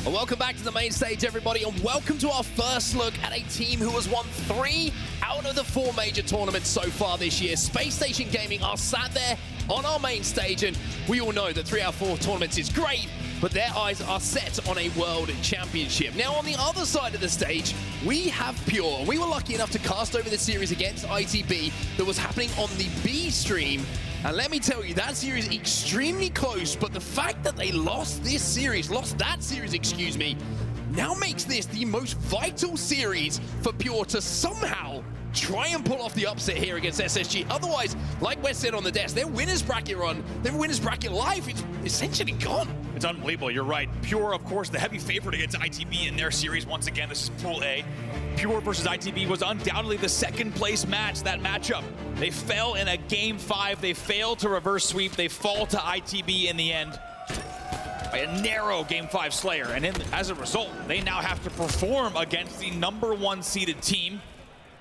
Well, welcome back to the main stage, everybody, and welcome to our first look at a team who has won 3 out of the 4 major tournaments so far this year. Spacestation Gaming are sat there on our main stage, and we all know that 3 out of 4 tournaments is great, but their eyes are set on a world championship. Now, on the other side of the stage, we have Pure. We were lucky enough to cast over the series against ITB that was happening on the B stream. And let me tell you, that series is extremely close, but the fact that they lost that series, excuse me, now makes this the most vital series for Pure to somehow try and pull off the upset here against SSG. Otherwise, like Wes said on the desk, their winners bracket run, their winners bracket life, it's essentially gone. It's unbelievable, you're right. Pure, of course, the heavy favorite against ITB in their series. Once again, this is Pool A. Pure versus ITB was undoubtedly the second place match, that matchup. They fell in a Game 5. They failed to reverse sweep. They fall to ITB in the end by a narrow Game 5 Slayer. And as a result, they now have to perform against the #1 seeded team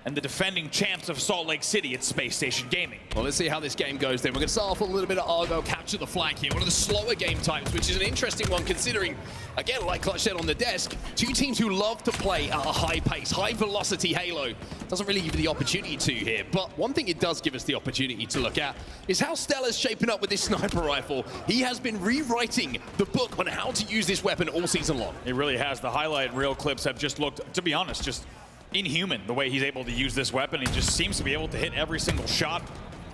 and the defending champs of Salt Lake City at Spacestation Gaming. Well, let's see how this game goes then. We're going to start off with a little bit of Argo, capture the flag here. One of the slower game types, which is an interesting one considering, again, like Clutch said on the desk, 2 teams who love to play at a high pace, high velocity Halo. Doesn't really give you the opportunity to here, but one thing it does give us the opportunity to look at is how StelluR's shaping up with this sniper rifle. He has been rewriting the book on how to use this weapon all season long. It really has. The highlight reel clips have just looked, to be honest, just inhuman the way he's able to use this weapon. He just seems to be able to hit every single shot.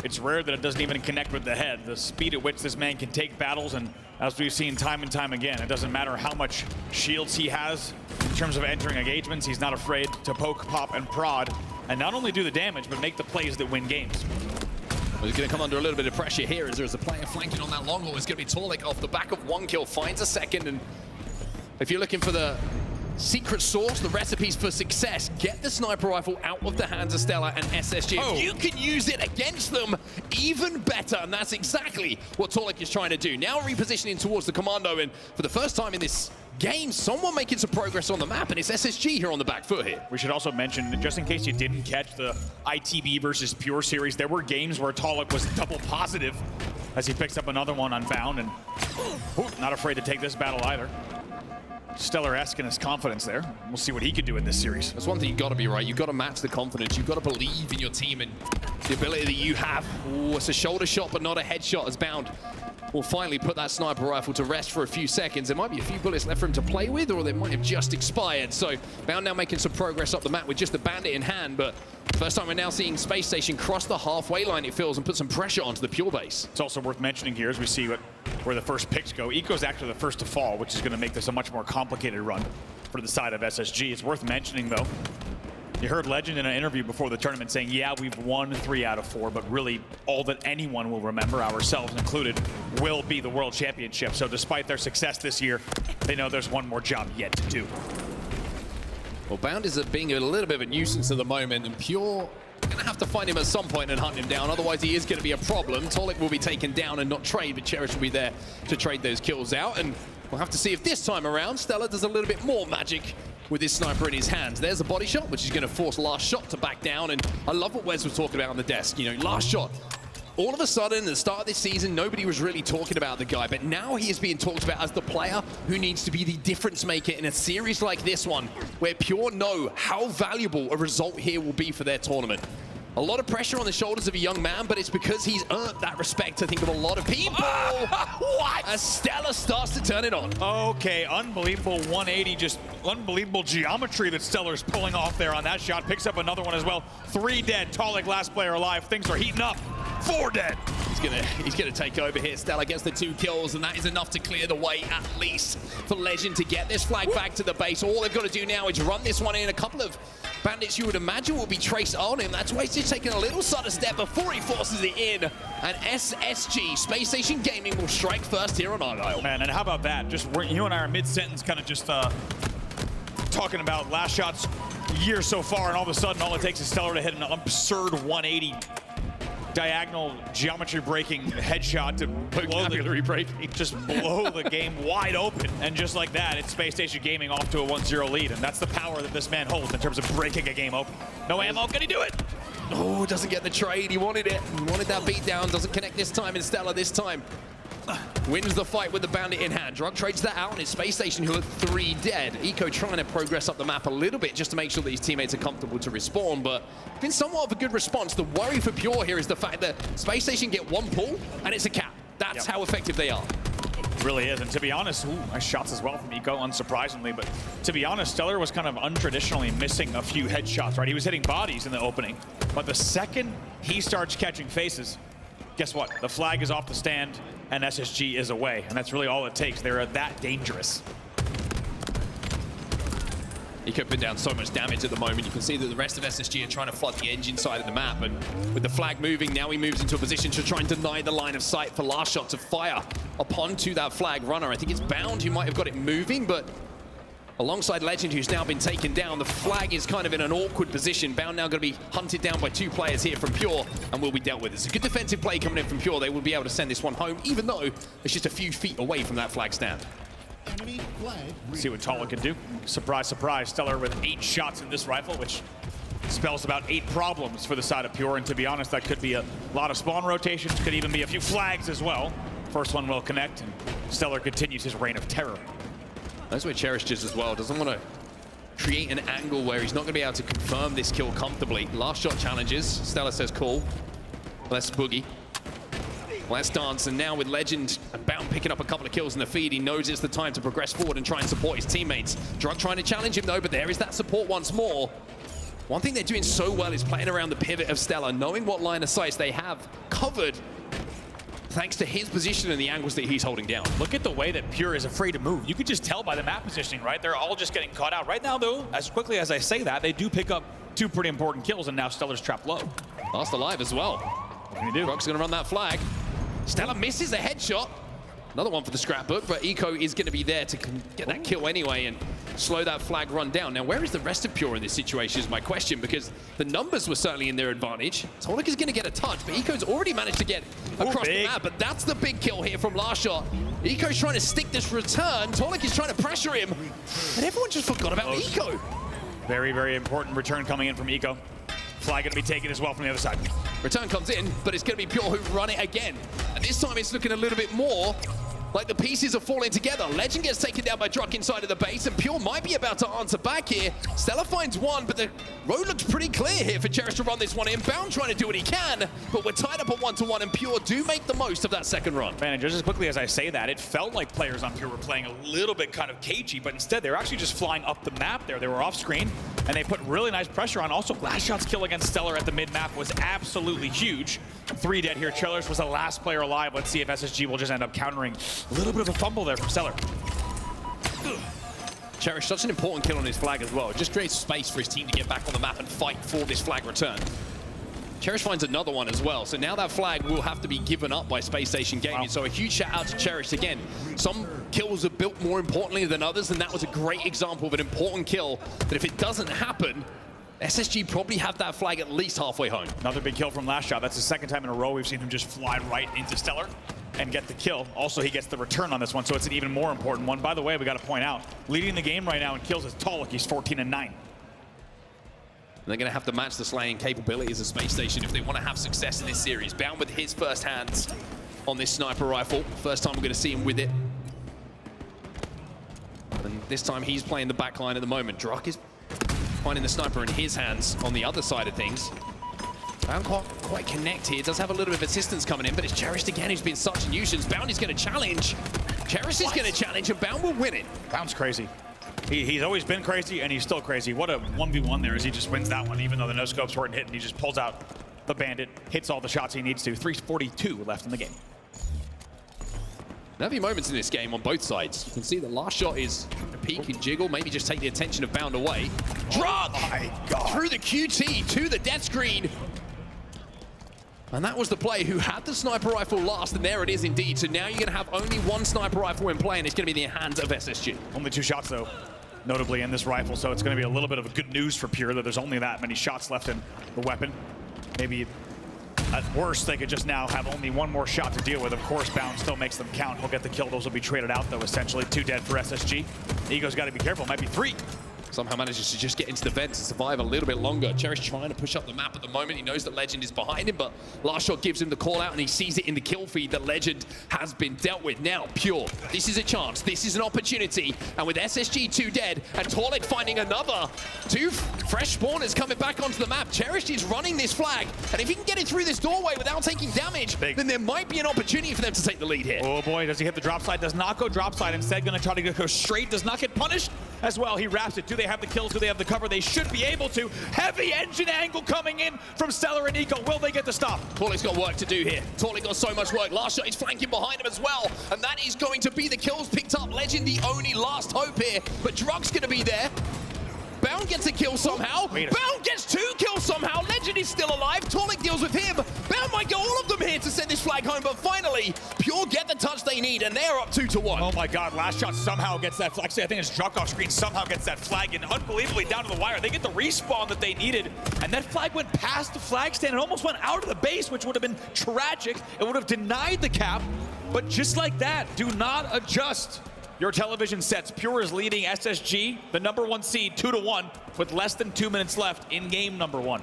It's rare that it doesn't even connect with the head. The speed at which this man can take battles, and as we've seen time and time again, it doesn't matter how much shields he has in terms of entering engagements. He's not afraid to poke, pop, and prod, and not only do the damage, but make the plays that win games. Well, he's going to come under a little bit of pressure here as there's a player flanking on that long haul. It's going to be Taulek off the back of 1 kill, finds a second, and if you're looking for the secret sauce, the recipes for success, get the sniper rifle out of the hands of StelluR and SSG. If you can use it against them, even better, and that's exactly what Taulek is trying to do. Now repositioning towards the commando, and for the first time in this game, someone making some progress on the map, and it's SSG here on the back foot here. We should also mention, just in case you didn't catch the ITB versus Pure series, there were games where Taulek was double positive as he picks up another one unbound, and not afraid to take this battle either. StelluR-esque in his confidence there. We'll see what he can do in this series. That's one thing you've got to be right. You've got to match the confidence. You've got to believe in your team and the ability that you have. Oh, it's a shoulder shot, but not a headshot, as Bound will finally put that sniper rifle to rest for a few seconds. There might be a few bullets left for him to play with, or they might have just expired. So Bound now making some progress up the map with just the bandit in hand, but first time we're now seeing Space Station cross the halfway line, it feels, and put some pressure onto the Pure base. It's also worth mentioning here as we see where the first picks go. Eco's actually the first to fall, which is going to make this a much more complicated run for the side of SSG. It's worth mentioning, though, you heard Lqgend in an interview before the tournament saying, yeah, we've won 3 out of 4, but really all that anyone will remember, ourselves included, will be the World Championship. So despite their success this year, they know there's one more job yet to do. Well, Bound is being a little bit of a nuisance at the moment, and Pure going to have to find him at some point and hunt him down. Otherwise, he is going to be a problem. Taulek will be taken down and not trade, but Cherished will be there to trade those kills out. And we'll have to see if this time around, StelluR does a little bit more magic with his sniper in his hands. There's a body shot, which is going to force LastShot to back down. And I love what Wes was talking about on the desk. You know, LastShot, all of a sudden, at the start of this season, nobody was really talking about the guy, but now he is being talked about as the player who needs to be the difference maker in a series like this one, where Pure know how valuable a result here will be for their tournament. A lot of pressure on the shoulders of a young man, but it's because he's earned that respect, I think, of a lot of people. What? As StelluR starts to turn it on. Okay, unbelievable 180, just unbelievable geometry that StelluR's pulling off there on that shot. Picks up another one as well. 3 dead. Taulek, last player alive. Things are heating up. 4 dead. He's gonna take over here. StelluR gets the 2 kills, and that is enough to clear the way, at least, for Lqgend to get this flag back to the base. All they've got to do now is run this one in. A couple of bandits you would imagine will be traced on him. That's why he's just taking a little sudden step before he forces it in. And SSG, Space Station Gaming, will strike first here on Argyle. Man, and how about that? Just you and I are mid-sentence kind of just talking about LastShot's year so far, and all of a sudden all it takes is StelluR to hit an absurd 180 diagonal geometry breaking headshot to blow the game wide open. And just like that, it's Space Station Gaming off to a 1-0 lead. And that's the power that this man holds in terms of breaking a game open. No ammo, can he do it? Oh, doesn't get the trade. He wanted it. He wanted that beatdown. Doesn't connect this time, and StelluR this time wins the fight with the bandit in hand. Druk trades that out, and it's Spacestation who are 3 dead. Eco trying to progress up the map a little bit just to make sure that his teammates are comfortable to respawn, but it's been somewhat of a good response. The worry for Pure here is the fact that Spacestation get 1 pull, and it's a cap. That's how effective they are. Really is, and to be honest, nice shots as well from Eco, unsurprisingly, but to be honest, StelluR was kind of untraditionally missing a few headshots, right? He was hitting bodies in the opening, but the second he starts catching faces, guess what? The flag is off the stand, and SSG is away, and that's really all it takes. They're that dangerous. Eco put down so much damage at the moment. You can see that the rest of SSG are trying to flood the engine side of the map, and with the flag moving, now he moves into a position to try and deny the line of sight for LastShot to fire upon to that flag runner. I think it's Bound who might have got it moving, but alongside Lqgend, who's now been taken down, the flag is kind of in an awkward position. Bound now going to be hunted down by 2 players here from Pure and will be dealt with. It's a good defensive play coming in from Pure. They will be able to send this one home, even though it's just a few feet away from that flag stand. See what Taulek can do. Surprise, surprise. StelluR with 8 shots in this rifle, which spells about 8 problems for the side of Pure. And to be honest, that could be a lot of spawn rotations, could even be a few flags as well. First one will connect, and StelluR continues his reign of terror. That's where Cherished is as well. Doesn't want to create an angle where he's not going to be able to confirm this kill comfortably. LastShot challenges. StelluR says cool. Let's boogie. Let's dance, and now with Lqgend and Bound picking up a couple of kills in the feed, he knows it's the time to progress forward and try and support his teammates. Druk trying to challenge him though, but there is that support once more. One thing they're doing so well is playing around the pivot of StelluR, knowing what line of sight they have covered thanks to his position and the angles that he's holding down. Look at the way that Pure is afraid to move. You could just tell by the map positioning, right? They're all just getting caught out. Right now though, as quickly as I say that, they do pick up 2 pretty important kills, and now StelluR's trapped low. Last alive as well. What can he do? Druk's going to run that flag. StelluR misses a headshot. Another one for the scrapbook, but Eco is going to be there to get that kill anyway and slow that flag run down. Now, where is the rest of Pure in this situation is my question, because the numbers were certainly in their advantage. Taulek is going to get a touch, but Eco's already managed to get across the map, but that's the big kill here from LastShot. Eco's trying to stick this return. Taulek is trying to pressure him, and everyone just forgot about Eco. Very, very important return coming in from Eco. Flag going to be taken as well from the other side. Return comes in, but it's going to be Pure who run it again. And this time it's looking a little bit more like the pieces are falling together. Lqgend gets taken down by Druk inside of the base, and Pure might be about to answer back here. StelluR finds one, but the road looks pretty clear here for Cherished to run this one in. Bound trying to do what he can, but we're tied up at 1-1, and Pure do make the most of that second run. Man, and just as quickly as I say that, it felt like players on Pure were playing a little bit kind of cagey, but instead they're actually just flying up the map there. They were off screen, and they put really nice pressure on. Also, LastShot's kill against StelluR at the mid-map was absolutely huge. 3 dead here. Cherished was the last player alive. Let's see if SSG will just end up countering a little bit of a fumble there from StelluR. Cherished, such an important kill on his flag as well. It just creates space for his team to get back on the map and fight for this flag return. Cherished finds another one as well, so now that flag will have to be given up by Spacestation Gaming. Wow. So a huge shout out to Cherished again. Some kills are built more importantly than others, and that was a great example of an important kill that if it doesn't happen, SSG probably have that flag at least halfway home. Another big kill from LastShot. That's the 2nd time in a row we've seen him just fly right into StelluR and get the kill. Also, he gets the return on this one, so it's an even more important one. By the way, we got to point out, leading the game right now in kills is Taulek. He's 14-9. They're going to have to match the slaying capabilities of Spacestation if they want to have success in this series. Bound with his first hands on this sniper rifle. First time we're going to see him with it. And this time he's playing the back line at the moment. Druk is finding the sniper in his hands on the other side of things. Bound can't quite connect here. Does have a little bit of assistance coming in, but it's Cherished again who's been such a nuisance. Bound is going to challenge. Cherished is going to challenge, and Bound will win it. Bound's crazy. He's always been crazy, and he's still crazy. What a 1v1 there as he just wins that one, even though the no-scopes weren't hitting. He just pulls out the bandit, hits all the shots he needs to. 3:42 left in the game. There'll be moments in this game on both sides. You can see the LastShot is a peek and jiggle, maybe just take the attention of Bound away. Druk! Oh my God. Through the QT to the death screen. And that was the player who had the sniper rifle last, and there it is indeed. So now you're going to have only one sniper rifle in play, and it's going to be in the hands of SSG. Only 2 shots, though, notably in this rifle, so it's going to be a little bit of a good news for Pure that there's only that many shots left in the weapon. Maybe at worst, they could just now have only 1 more shot to deal with. Of course, Bound still makes them count. He'll get the kill. Those will be traded out, though, essentially. 2 dead for SSG. Ego's got to be careful. Might be 3. Somehow manages to just get into the vent to survive a little bit longer. Cherished trying to push up the map at the moment. He knows that Lqgend is behind him, but LastShot gives him the call out and he sees it in the kill feed that Lqgend has been dealt with. Now, Pure, this is a chance. This is an opportunity. And with SSG 2 dead and Taulek finding another, 2 fresh spawners coming back onto the map, Cherished is running this flag. And if he can get it through this doorway without taking damage, then there might be an opportunity for them to take the lead here. Oh boy, does he hit the drop side? Does not go drop side. Instead, going to try to go straight. Does not get punished as well. He wraps it. Do they have the kills? Do they have the cover? They should be able to. Heavy engine angle coming in from StelluR and Eco. Will they get the stop? Taulek's got work to do here. Taulek got so much work. LastShot is flanking behind him as well. And that is going to be the kills picked up. Lqgend the only last hope here. But Druk's going to be there. Bound gets a kill somehow. Bound gets 2 kills somehow. Lqgend is still alive. Taulek deals with him. Bound might go all of them here to send this flag home, but finally, Pure get the touch they need, and they're up 2-1. Oh my God, LastShot somehow gets that flag. Actually, I think it's Druk off screen somehow gets that flag in unbelievably down to the wire. They get the respawn that they needed, and that flag went past the flag stand and almost went out of the base, which would have been tragic. It would have denied the cap, but just like that, do not adjust your television sets. Pure is leading SSG, the #1 seed, 2-1, with less than 2 minutes left in game #1.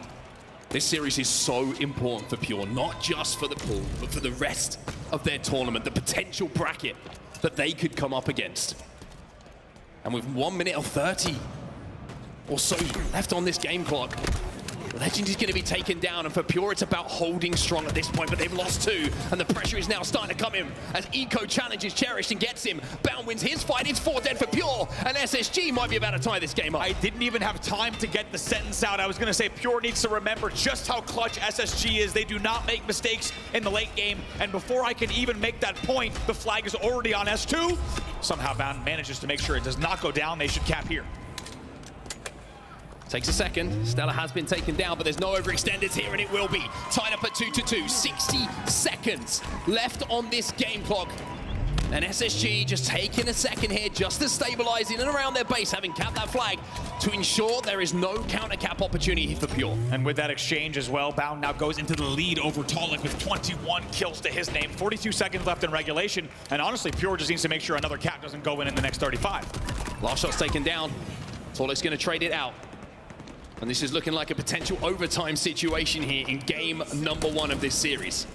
This series is so important for Pure, not just for the pool, but for the rest of their tournament, the potential bracket that they could come up against. And with 1 minute or 30 or so left on this game clock, Lqgend is going to be taken down, and for Pure, it's about holding strong at this point, but they've lost 2, and the pressure is now starting to come in as Eco challenges Cherished and gets him. Bound wins his fight. It's 4 dead for Pure, and SSG might be about to tie this game up. I didn't even have time to get the sentence out. I was going to say Pure needs to remember just how clutch SSG is. They do not make mistakes in the late game, and before I can even make that point, the flag is already on S2. Somehow Bound manages to make sure it does not go down. They should cap here. Takes a second. StelluR has been taken down, but there's no overextenders here, and it will be tied up at 2-2. 60 seconds left on this game clock. And SSG just taking a second here just to stabilize in and around their base, having capped that flag to ensure there is no counter cap opportunity for Pure. And with that exchange as well, Bound now goes into the lead over Taulek with 21 kills to his name. 42 seconds left in regulation. And honestly, Pure just needs to make sure another cap doesn't go in the next 35. LastShot's taken down. Taulek's going to trade it out. And this is looking like a potential overtime situation here in game #1 of this series.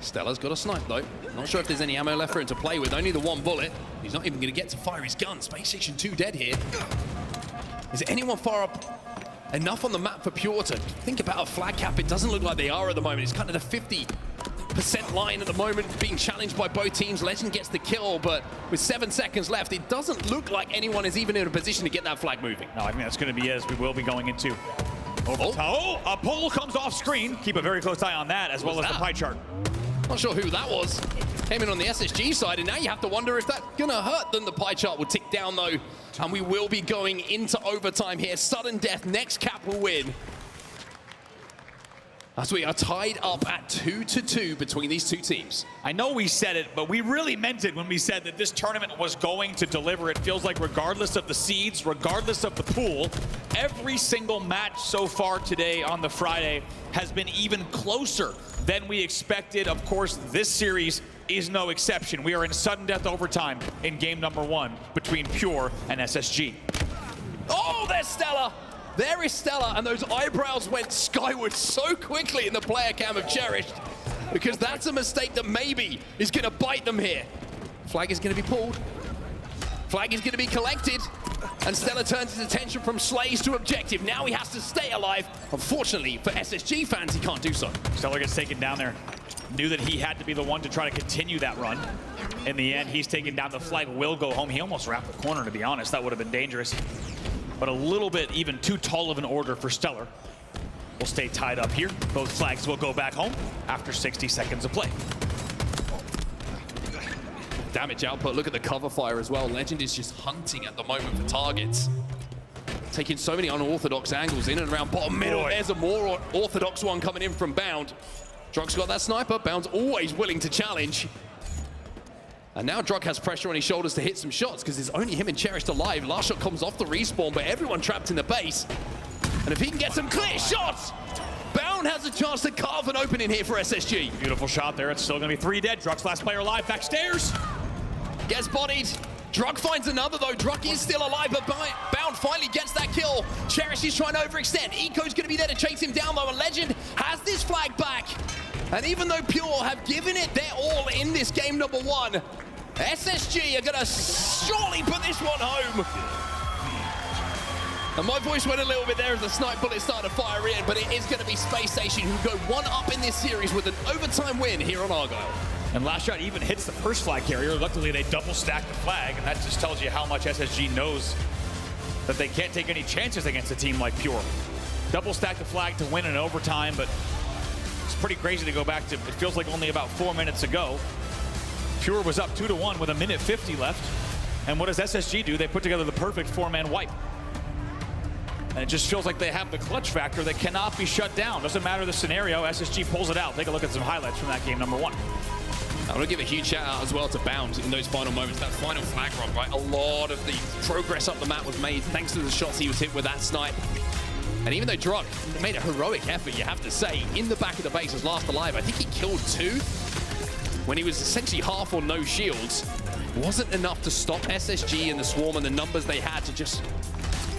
StelluR's got a snipe though. Not sure if there's any ammo left for him to play with. Only the 1 bullet. He's not even going to get to fire his gun. Spacestation 2 dead here. Is anyone far up enough on the map for Pure to think about a flag cap? It doesn't look like they are at the moment. It's kind of the 50% line at the moment, being challenged by both teams. Lqgend gets the kill, but with 7 seconds left, it doesn't look like anyone is even in a position to get that flag moving. No, I think that's going to be it, as we will be going into a pole comes off screen. Keep a very close eye on that, as well as the pie chart. Not sure who that was. Came in on the SSG side, and now you have to wonder if that's gonna hurt. Then the pie chart will tick down though, and we will be going into overtime here. Sudden death, next cap will win. As we are tied up at 2-2 between these two teams. I know we said it, but we really meant it when we said that this tournament was going to deliver. It feels like regardless of the seeds, regardless of the pool, every single match so far today on the Friday has been even closer than we expected. Of course, this series is no exception. We are in sudden death overtime in game #1 between Pure and SSG. Oh, there's StelluR! There is StelluR, and those eyebrows went skyward so quickly in the player cam of Cherished, because that's a mistake that maybe is going to bite them here. Flag is going to be pulled. Flag is going to be collected, and StelluR turns his attention from Slays to objective. Now he has to stay alive. Unfortunately, for SSG fans, he can't do so. StelluR gets taken down there. Knew that he had to be the one to try to continue that run. In the end, he's taken down. The flag will go home. He almost wrapped the corner, to be honest. That would have been dangerous. But a little bit even too tall of an order for StelluR. We'll stay tied up here. Both flags will go back home after 60 seconds of play. Damage output, look at the cover fire as well. Lqgend is just hunting at the moment for targets. Taking so many unorthodox angles in and around bottom middle. There's a more orthodox one coming in from Bound. Druk's got that sniper. Bound's always willing to challenge. And now Druk has pressure on his shoulders to hit some shots because there's only him and Cherished alive. LastShot comes off the respawn, but everyone trapped in the base. And if he can get some clear shots, Bound has a chance to carve an opening here for SSG. Beautiful shot there. It's still going to be 3 dead. Druk's last player alive. Backstairs. Gets bodied. Druk finds another though. Druk is still alive, but Bound finally gets that kill. Cherished is trying to overextend. Eco's going to be there to chase him down though. And Lqgend has this flag back. And even though Pure have given it their all in this game number 1, SSG are going to surely put this one home. And my voice went a little bit there as the snipe bullet started to fire in, but it is going to be Spacestation who go 1-up in this series with an overtime win here on Argyle. And LastShot even hits the first flag carrier. Luckily, they double stack the flag, and that just tells you how much SSG knows that they can't take any chances against a team like Pure. Double stack the flag to win in overtime, but it's pretty crazy to go back to, it feels like only about 4 minutes ago. Pure was up 2-1 with 1:50 left. And what does SSG do? They put together the perfect 4-man wipe. And it just feels like they have the clutch factor that cannot be shut down. Doesn't matter the scenario, SSG pulls it out. Take a look at some highlights from that game number 1. I want to give a huge shout out as well to Bound in those final moments. That final flag run, right? A lot of the progress up the map was made thanks to the shots he was hit with that snipe. And even though Druk made a heroic effort, you have to say, in the back of the base as last alive, I think he killed 2 when he was essentially half or no shields. Wasn't enough to stop SSG and the Swarm and the numbers they had to just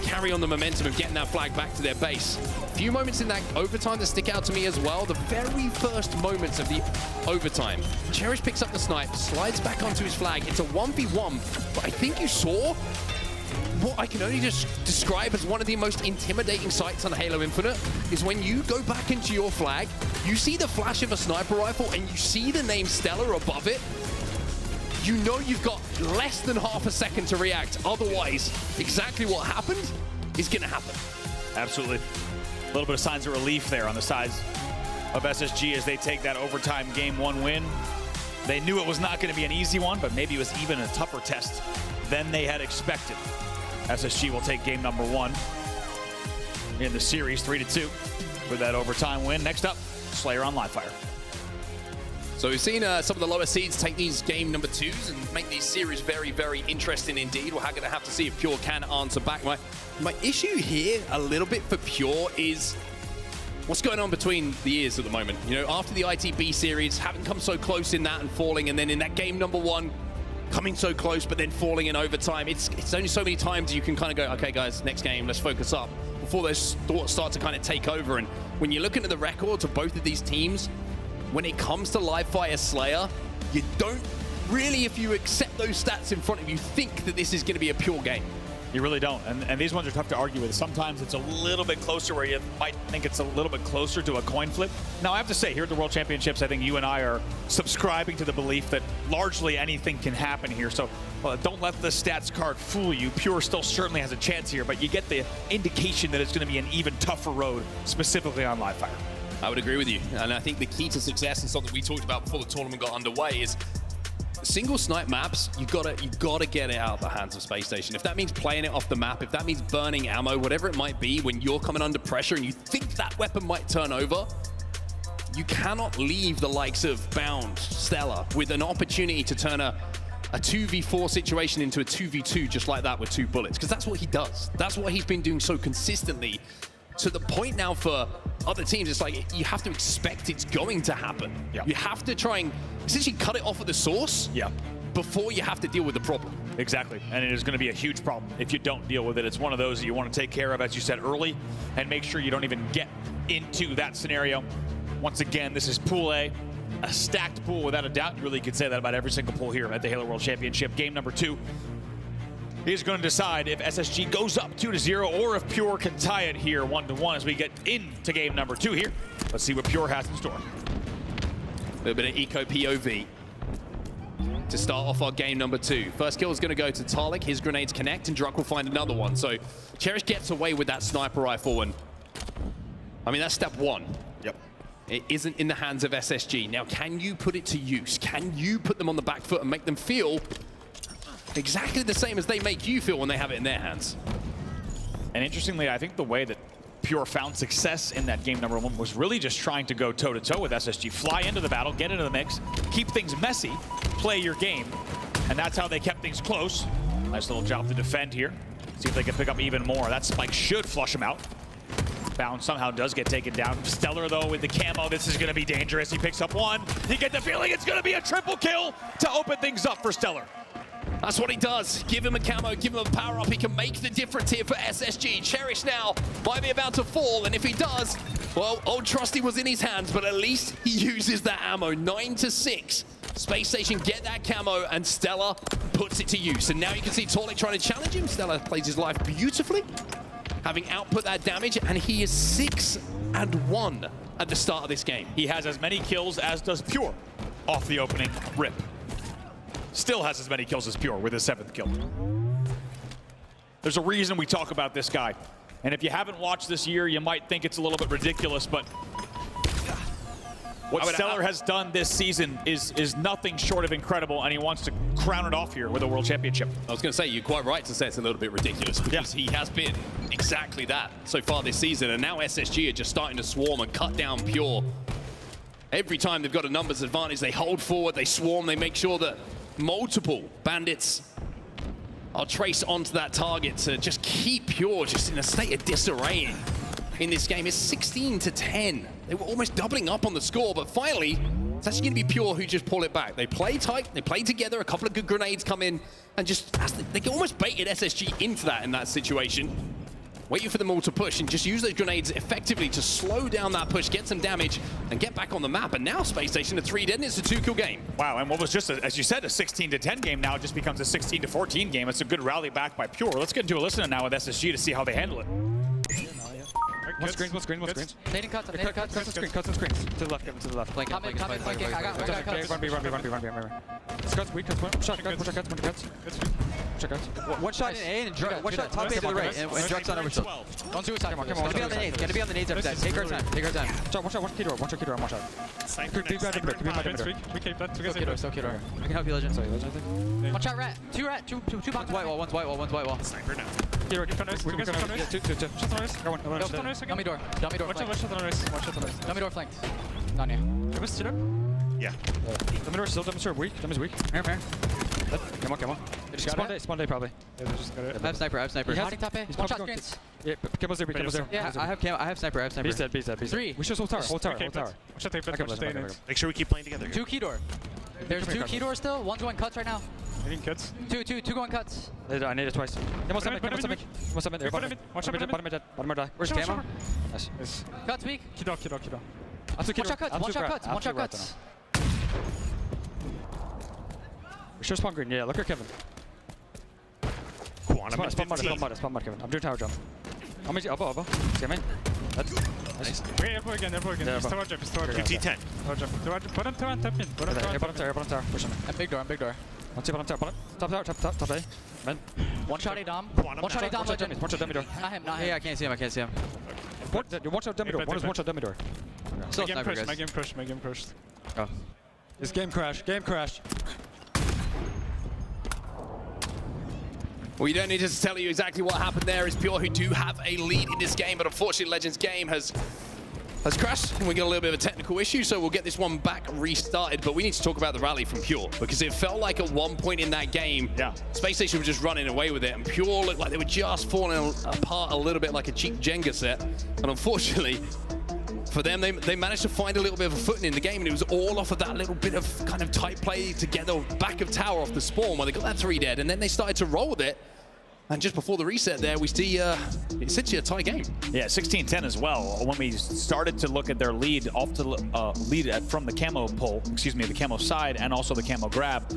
carry on the momentum of getting that flag back to their base. A few moments in that overtime that stick out to me as well. The very first moments of the overtime. Cherish picks up the snipe, slides back onto his flag. It's a 1v1, but I think you saw what I can only just describe as one of the most intimidating sights on Halo Infinite is when you go back into your flag, you see the flash of a sniper rifle and you see the name StelluR above it. You know you've got less than half a second to react. Otherwise, exactly what happened is going to happen. Absolutely. A little bit of signs of relief there on the sides of SSG as they take that overtime game 1 win. They knew it was not going to be an easy one, but maybe it was even a tougher test than they had expected. SSG will take game number 1 in the series 3-2 with that overtime win. Next up, StelluR on Livefire. So we've seen some of the lower seeds take these game number 2s and make these series very, very interesting indeed. We're going to have to see if Pure can answer back. My issue here a little bit for Pure is what's going on between the ears at the moment. You know, after the ITB series, having come so close in that and falling, and then in that game number 1, coming so close but then falling in overtime. It's only so many times you can kind of go, okay guys, next game, let's focus up, before those thoughts start to kind of take over. And when you're looking at the records of both of these teams, when it comes to Livefire StelluR, you don't really, if you accept those stats in front of you, think that this is going to be a pure game. You really don't, and these ones are tough to argue with. Sometimes it's a little bit closer where you might think it's a little bit closer to a coin flip. Now, I have to say, here at the World Championships, I think you and I are subscribing to the belief that largely anything can happen here. So don't let the stats card fool you. Pure still certainly has a chance here, but you get the indication that it's going to be an even tougher road, specifically on Livefire. I would agree with you, and I think the key to success and something we talked about before the tournament got underway is single snipe maps. You gotta get it out of the hands of Spacestation. If that means playing it off the map, if that means burning ammo, whatever it might be, when you're coming under pressure and you think that weapon might turn over, you cannot leave the likes of Bound, StelluR with an opportunity to turn a 2v4 situation into a 2v2 just like that with 2 bullets, because that's what he does. That's what he's been doing so consistently, to the point now for other teams, it's like you have to expect it's going to happen. Yeah. You have to try and essentially cut it off at the source before you have to deal with the problem. Exactly, and it is going to be a huge problem if you don't deal with it. It's one of those that you want to take care of, as you said, early, and make sure you don't even get into that scenario. Once again, this is Pool A, a stacked pool without a doubt. You really could say that about every single pool here at the Halo World Championship. Game number 2 is going to decide if SSG goes up 2-0 or if Pure can tie it here 1-1 as we get into game number 2 here. Let's see what Pure has in store. A little bit of eco POV to start off our game number 2. First kill is going to go to Taulek. His grenades connect and Druk will find another one. So Cherished gets away with that sniper rifle, and I mean, that's step 1. Yep. It isn't in the hands of SSG. Now, can you put it to use? Can you put them on the back foot and make them feel exactly the same as they make you feel when they have it in their hands? And interestingly, I think the way that Pure found success in that game number 1 was really just trying to go toe-to-toe with SSG. Fly into the battle, get into the mix, keep things messy, play your game. And that's how they kept things close. Nice little job to defend here. See if they can pick up even more. That spike should flush him out. Bound somehow does get taken down. StelluR, though, with the camo, this is going to be dangerous. He picks up 1. You get the feeling it's going to be a triple kill to open things up for StelluR. That's what he does. Give him a camo, give him a power up. He can make the difference here for SSG. Cherished now might be about to fall, and if he does, well, Old Trusty was in his hands, but at least he uses that ammo. 9-6. Spacestation get that camo, and StelluR puts it to use. And now you can see Taulek trying to challenge him. StelluR plays his life beautifully, having output that damage, and he is 6-1 at the start of this game. He has as many kills as does Pure off the opening rip. Still has as many kills as Pure with his 7th kill. There's a reason we talk about this guy. And if you haven't watched this year, you might think it's a little bit ridiculous, but what StelluR has done this season is nothing short of incredible, and he wants to crown it off here with a World Championship. I was going to say, you're quite right to say it's a little bit ridiculous, because he has been exactly that so far this season, and now SSG are just starting to swarm and cut down Pure. Every time they've got a numbers advantage, they hold forward, they swarm, they make sure that multiple bandits are traced onto that target to just keep Pure just in a state of disarray in this game. It's 16-10. They were almost doubling up on the score, but finally, it's actually going to be Pure who just pull it back. They play tight, they play together, a couple of good grenades come in, and just, they almost baited SSG into that in that situation. Waiting for them all to push and just use those grenades effectively to slow down that push, get some damage, and get back on the map. And now Spacestation at 3 dead, and it's a 2-kill game. Wow, and what was just, as you said, a 16-10 game now just becomes a 16-14 game. It's a good rally back by Pure. Let's get into a listen now with SSG to see how they handle it. One screens. Nading cuts, Cuts and screens. To the left, Kevin, to the left. Flanking. I got cuts. Run B. Cuts, weak, cuts, one shot, cuts. Check out. One shot in A and Druk. One shot top A to the right. And Druk's on overshield. Don't suicide. Come on. Gonna be on the nades. Gonna be on the nades every time. Take our time. One shot, one key door, one shot. We keep that Still kid door. We can help you, Legend. Sorry, Legend, I think. One shot rat. Two box. One's white wall. Sniper now. Key door, two. Shot on race. Go. Dummy door. One shot on race. Dummy door flanked. Down here. It was still up? Yeah. Dummy door still, dummy's weak. Come on. They just spawn day probably. Yeah, they just got it. I have sniper. He has Hiding top A. One shot screens. Yeah, Camel's there. Yeah, I have sniper. B's dead. Three. We should hold tower. One shot tape, I got stay in it. it. Make sure we keep playing together. Two key door. There's two key doors still. One's going cuts right now. Hitting cuts. Two going cuts. I need it twice. Camel's Bottom mid. Watch out. Bottom mid die. Where's camo? Nice. Cuts weak. Kiddo. One shot cuts. We should spawn green. Yeah, look at Kevin. Quantum Spawn mud, Kevin. I'm doing tower jump. I'm easy. Elbow. See me? That's nice. Okay, elbow again. Yeah, He's tower jump. 2T10. Tower jump. Put him tower and tap in. Bottom tower. Push him. I'm big door. Let's see bottom tower. Top A. Man. One shot A dom. Quantum One shot A dom. One shot dummy door. Not him. Yeah, I can't see him. One shot dummy door. One is one shot dummy door. Still sniper, guys. My game pushed. Oh. This game crashed. Well, you don't need us to tell you exactly what happened there. It's Pure who do have a lead in this game, but unfortunately Legend's game has crashed, and we got a little bit of a technical issue, so we'll get this one back restarted. But we need to talk about the rally from Pure, because it felt like at one point in that game, Spacestation was just running away with it, and Pure looked like they were just falling apart a little bit like a cheap Jenga set. And unfortunately, for them, they managed to find a little bit of a footing in the game, and it was all off of that little bit of kind of tight play together back of tower off the spawn where they got that 3 dead, and then they started to roll with it. And just before the reset there, we see essentially a tie game. Yeah, 16-10 as well. When we started to look at their lead off to lead from the camo pull, the camo side, and also the camo grab,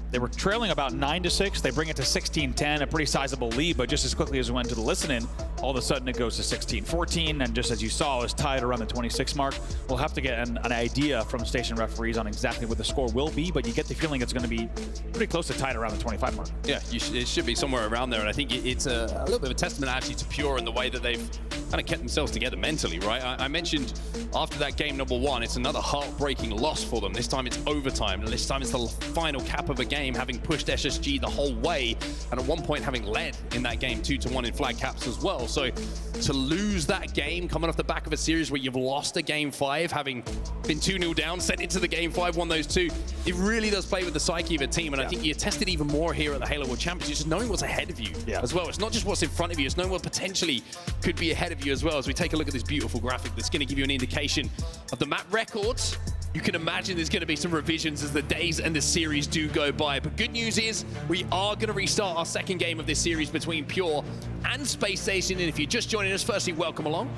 they were trailing about 9-6. They bring it to 16-10, a pretty sizable lead, but just as quickly as we went to the listen-in, all of a sudden it goes to 16-14, and just as you saw, it was tied around the 26 mark. We'll have to get an idea from station referees on exactly what the score will be, but you get the feeling it's going to be pretty close to tied around the 25 mark. Yeah, it should be somewhere around there, and I think it's a little bit of a testament actually to Pure and the way that they've kind of kept themselves together mentally, right? I mentioned after that game number 1, it's another heartbreaking loss for them. This time it's overtime, and this time it's the final cap of a game, having pushed SSG the whole way, and at one point having led in that game 2-1 in flag caps as well. So to lose that game coming off the back of a series where you've lost a game 5, having been 2-0 down, sent into the game 5, won those 2, it really does play with the psyche of a team, and I think you're tested even more here at the Halo World Championships, just knowing what's ahead of you as well. It's not just what's in front of you, it's knowing what potentially could be ahead of you as well. As we take a look at this beautiful graphic that's going to give you an indication of the map records you can imagine there's going to be some revisions as the days and the series do go by. But good news is we are going to restart our second game of this series between Pure and Spacestation. And if you're just joining us, firstly, welcome along.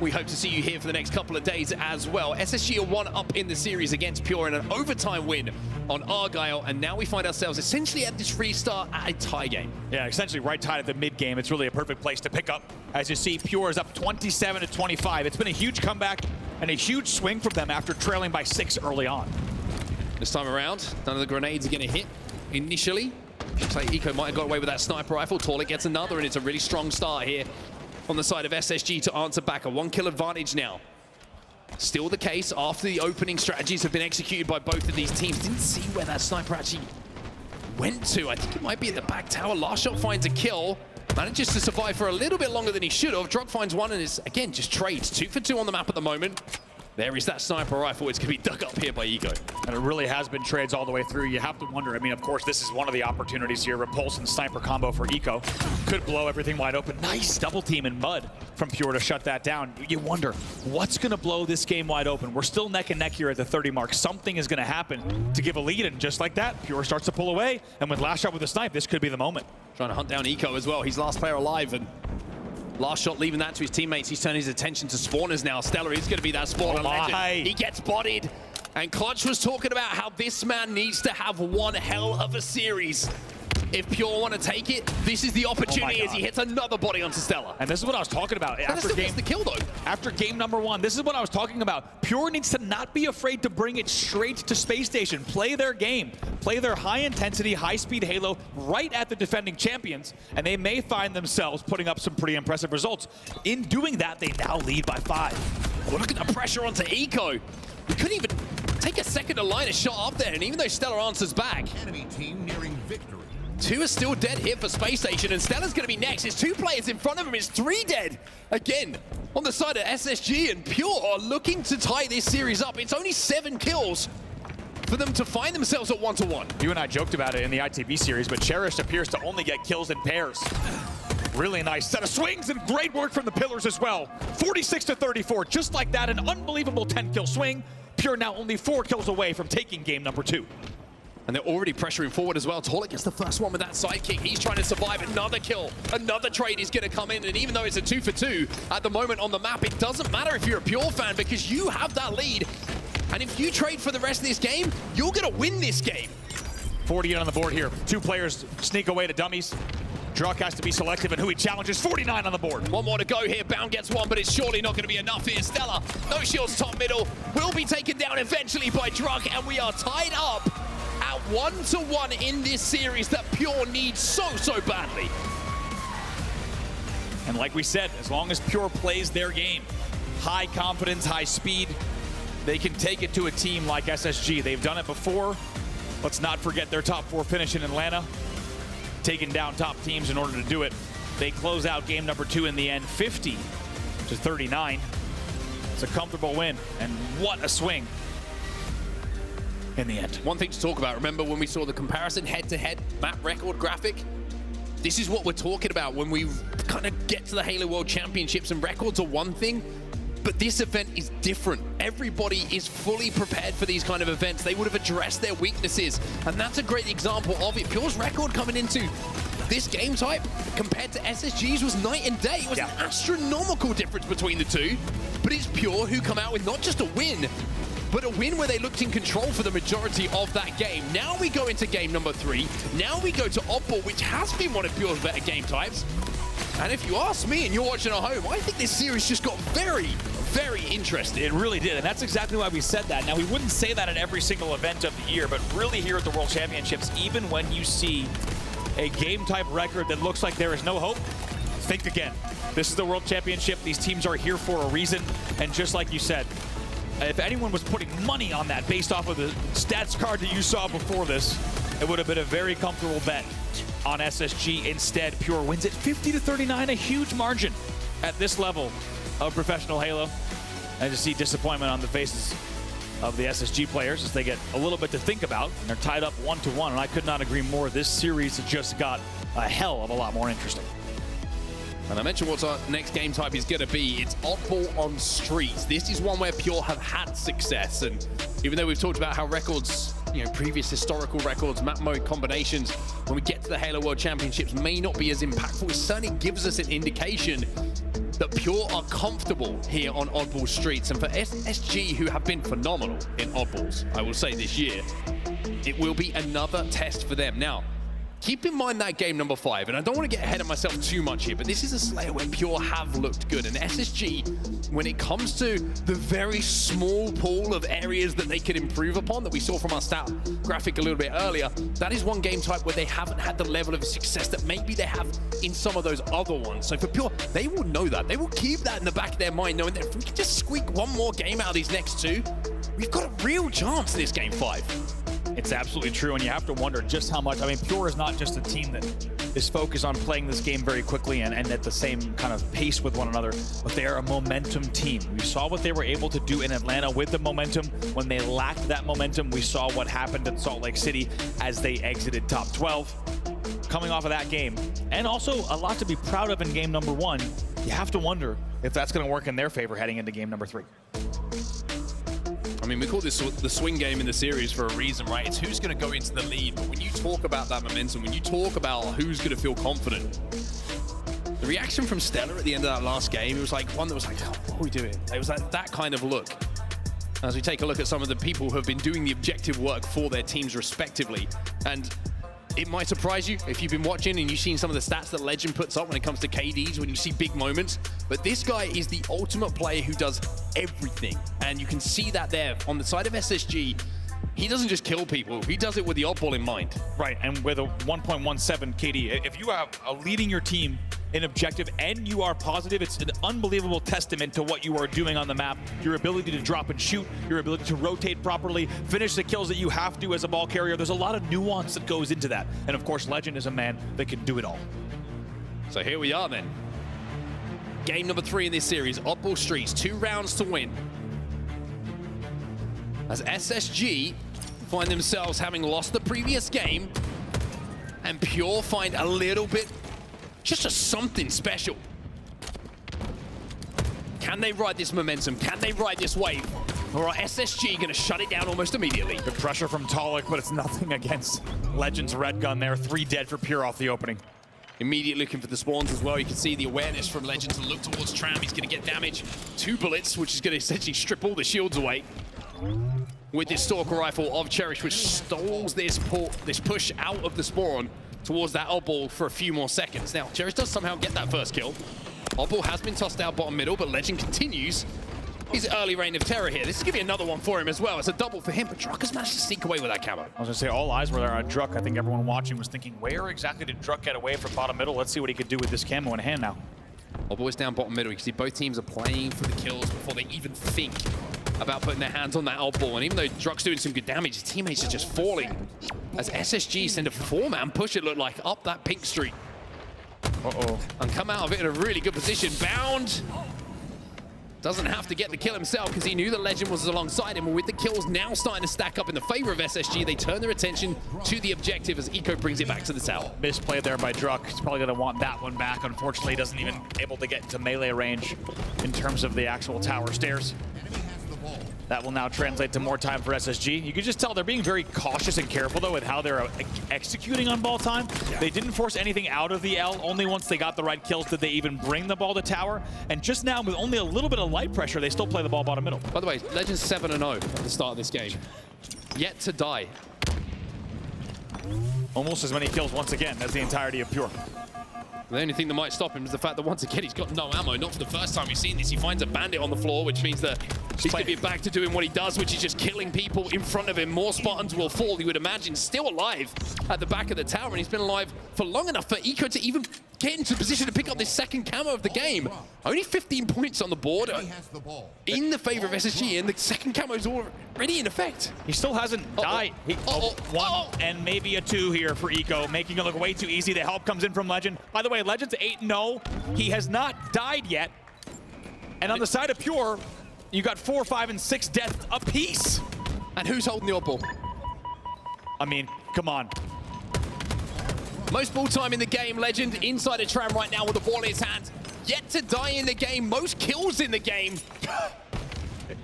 We hope to see you here for the next couple of days as well. SSG are 1 up in the series against Pure in an overtime win on Argyle, and now we find ourselves essentially at this restart at a tie game. Yeah, essentially right tied at the mid game. It's really a perfect place to pick up. As you see, Pure is up 27-25. It's been a huge comeback and a huge swing from them after trailing by 6 early on. This time around, none of the grenades are going to hit initially. Looks like Eco might have got away with that sniper rifle. Taulek gets another, and it's a really strong start here on the side of SSG to answer back. A 1-kill advantage now. Still the case after the opening strategies have been executed by both of these teams. Didn't see where that sniper actually went to. I think it might be at the back tower. LastShot finds a kill. Manages to survive for a little bit longer than he should have. Druk finds one and is, again, just trades. 2 for 2 on the map at the moment. There is that sniper rifle. It's going to be dug up here by Ego. And it really has been trades all the way through. You have to wonder, I mean, of course, this is one of the opportunities here. Repulse and sniper combo for Eco. Could blow everything wide open. Nice double team in mud from Pure to shut that down. You wonder, what's going to blow this game wide open? We're still neck and neck here at the 30 mark. Something is going to happen to give a lead, and just like that, Pure starts to pull away. And with LastShot with a snipe, this could be the moment. Trying to hunt down Eco as well. He's last player alive, and LastShot leaving that to his teammates. He's turning his attention to spawners now. StelluR is going to be that spawner legend. He gets bodied. And Clutch was talking about how this man needs to have one hell of a series. If Pure want to take it, this is the opportunity as he hits another body onto StelluR. And this is what I was talking about. After the kill, though. After game number 1, this is what I was talking about. Pure needs to not be afraid to bring it straight to Space Station. Play their game. Play their high-intensity, high-speed Halo right at the defending champions, and they may find themselves putting up some pretty impressive results. In doing that, they now lead by 5. Oh, look at the pressure onto Eco. We couldn't even take a second to line a shot up there, and even though StelluR answers back, enemy team nearing victory. 2 are still dead here for Space Station, and StelluR's going to be next. There's 2 players in front of him. It's 3 dead. Again, on the side of SSG and Pure are looking to tie this series up. It's only 7 kills for them to find themselves at 1-1. You and I joked about it in the ITB series, but Cherished appears to only get kills in pairs. Really nice set of swings and great work from the pillars as well. 46-34, just like that, an unbelievable 10-kill swing. Pure now only 4 kills away from taking game number 2. And they're already pressuring forward as well. Taulek gets the first one with that sidekick. He's trying to survive another kill. Another trade is going to come in. And even though it's a 2 for 2 at the moment on the map, it doesn't matter if you're a Pure fan because you have that lead. And if you trade for the rest of this game, you're going to win this game. 48 on the board here. 2 players sneak away to dummies. Druk has to be selective in who he challenges. 49 on the board. 1 more to go here. Bound gets 1, but it's surely not going to be enough here. StelluR, no shields, top middle, will be taken down eventually by Druk, and we are tied up at 1-1 in this series that Pure needs so badly. And like we said, as long as Pure plays their game, high confidence, high speed, they can take it to a team like SSG. They've done it before. Let's not forget their top 4 finish in Atlanta, taking down top teams in order to do it. They close out game number 2 in the end, 50-39. It's a comfortable win, and what a swing in the end. One thing to talk about, remember when we saw the comparison head-to-head map record graphic? This is what we're talking about when we kind of get to the Halo World Championships, and records are one thing, but this event is different. Everybody is fully prepared for these kind of events. They would have addressed their weaknesses, and that's a great example of it. Pure's record coming into this game type compared to SSG's was night and day. It was an astronomical difference between the two, but it's Pure who come out with not just a win, but a win where they looked in control for the majority of that game. Now we go into game number 3. Now we go to Oddball, which has been one of Pure's better game types. And if you ask me and you're watching at home, I think this series just got very interesting. It really did, and that's exactly why we said that. Now, we wouldn't say that at every single event of the year, but really here at the World Championships, even when you see a game type record that looks like there is no hope, think again. This is the World Championship. These teams are here for a reason, and just like you said, if anyone was putting money on that based off of the stats card that you saw before this, it would have been a very comfortable bet on SSG. Instead, Pure wins it 50-39, a huge margin at this level of professional Halo. And to see disappointment on the faces of the SSG players as they get a little bit to think about, and they're tied up 1-1, and I could not agree more. This series just got a hell of a lot more interesting. And I mentioned what our next game type is going to be. It's oddball on streets. This is one where Pure have had success. And even though we've talked about how records, previous historical records, map mode combinations, when we get to the Halo World Championships may not be as impactful, it certainly gives us an indication that Pure are comfortable here on oddball streets. And for SSG, who have been phenomenal in oddballs, I will say this year, it will be another test for them. Now, keep in mind that game number 5, and I don't want to get ahead of myself too much here, but this is a Slayer where Pure have looked good. And SSG, when it comes to the very small pool of areas that they could improve upon that we saw from our stat graphic a little bit earlier, that is one game type where they haven't had the level of success that maybe they have in some of those other ones. So for Pure, they will know that. They will keep that in the back of their mind, knowing that if we can just squeak one more game out of these next 2, we've got a real chance in this game 5. It's absolutely true, and you have to wonder just how much. I mean, Pure is not just a team that is focused on playing this game very quickly and at the same kind of pace with one another, but they are a momentum team. We saw what they were able to do in Atlanta with the momentum. When they lacked that momentum, we saw what happened in Salt Lake City as they exited top 12. Coming off of that game, and also a lot to be proud of in game number 1, you have to wonder if that's going to work in their favor heading into game number 3. I mean, we call this the swing game in the series for a reason, right? It's who's going to go into the lead. But when you talk about that momentum, when you talk about who's going to feel confident, the reaction from StelluR at the end of that last game, it was like one that was like, oh, what are we doing? It was like that kind of look. As we take a look at some of the people who have been doing the objective work for their teams respectively. And it might surprise you if you've been watching and you've seen some of the stats that Lqgend puts up when it comes to KDs, when you see big moments. But this guy is the ultimate player who does everything. And you can see that there on the side of SSG. He doesn't just kill people, he does it with the oddball in mind. Right, and with a 1.17 KD, if you are leading your team in objective and you are positive, it's an unbelievable testament to what you are doing on the map, your ability to drop and shoot, your ability to rotate properly, finish the kills that you have to as a ball carrier. There's a lot of nuance that goes into that. And of course, Lqgend is a man that can do it all. So here we are then. Game number 3 in this series, oddball streets, 2 rounds to win. As SSG find themselves having lost the previous game, and Pure find a little bit, just something special. Can they ride this momentum? Can they ride this wave? Or are SSG going to shut it down almost immediately? Good pressure from Taulek, but it's nothing against Lqgend's red gun there. 3 dead for Pure off the opening. Immediately looking for the spawns as well. You can see the awareness from Lqgend to look towards Tram. He's going to get damage. 2 bullets, which is going to essentially strip all the shields away. With this Stalker Rifle of Cherished, which stalls this push out of the spawn towards that oddball for a few more seconds. Now, Cherished does somehow get that first kill. Oddball has been tossed out bottom middle, but Lqgend continues his early reign of terror here. This is going to be another one for him as well. It's a double for him, but Druk has managed to sneak away with that camo. I was going to say, all eyes were there on Druk. I think everyone watching was thinking, where exactly did Druk get away from bottom middle? Let's see what he could do with this camo in hand now. Oddball is down bottom middle. You can see both teams are playing for the kills before they even think about putting their hands on that oddball. And even though Druk's doing some good damage, his teammates are just falling. As SSG send a 4-man push, it looked like, up that pink street. Uh-oh. And come out of it in a really good position. Bound doesn't have to get the kill himself because he knew that Lqgend was alongside him. And with the kills now starting to stack up in the favor of SSG, they turn their attention to the objective as Eco brings it back to the tower. Misplay there by Druk. He's probably going to want that one back. Unfortunately, he doesn't even able to get into melee range in terms of the actual tower stairs. That will now translate to more time for SSG. You can just tell they're being very cautious and careful, though, with how they're executing on ball time. Yeah. They didn't force anything out of the L. Only once they got the right kills did they even bring the ball to tower. And just now, with only a little bit of light pressure, they still play the ball bottom middle. By the way, Lqgend's 7-0 at the start of this game. Yet to die. Almost as many kills once again as the entirety of Pure. The only thing that might stop him is the fact that once again he's got no ammo. Not for the first time we've seen this. He finds a bandit on the floor, which means that he's going to be back to doing what he does, which is just killing people in front of him. More Spartans will fall, you would imagine. Still alive at the back of the tower, and he's been alive for long enough for Eco to even get into position to pick up this second camo of the game. Only 15 points on the board in the favor of SSG, and the second camo is already in effect. He still hasn't died. One and maybe a 2 here for Eco, making it look way too easy. The help comes in from Lqgend. By the way, Lqgend's 8-0. He has not died yet. And on the side of Pure, you got 4, 5, and 6 deaths apiece. And who's holding the oddball? I mean, come on. Most ball time in the game. Lqgend inside a tram right now with the ball in his hand. Yet to die in the game. Most kills in the game.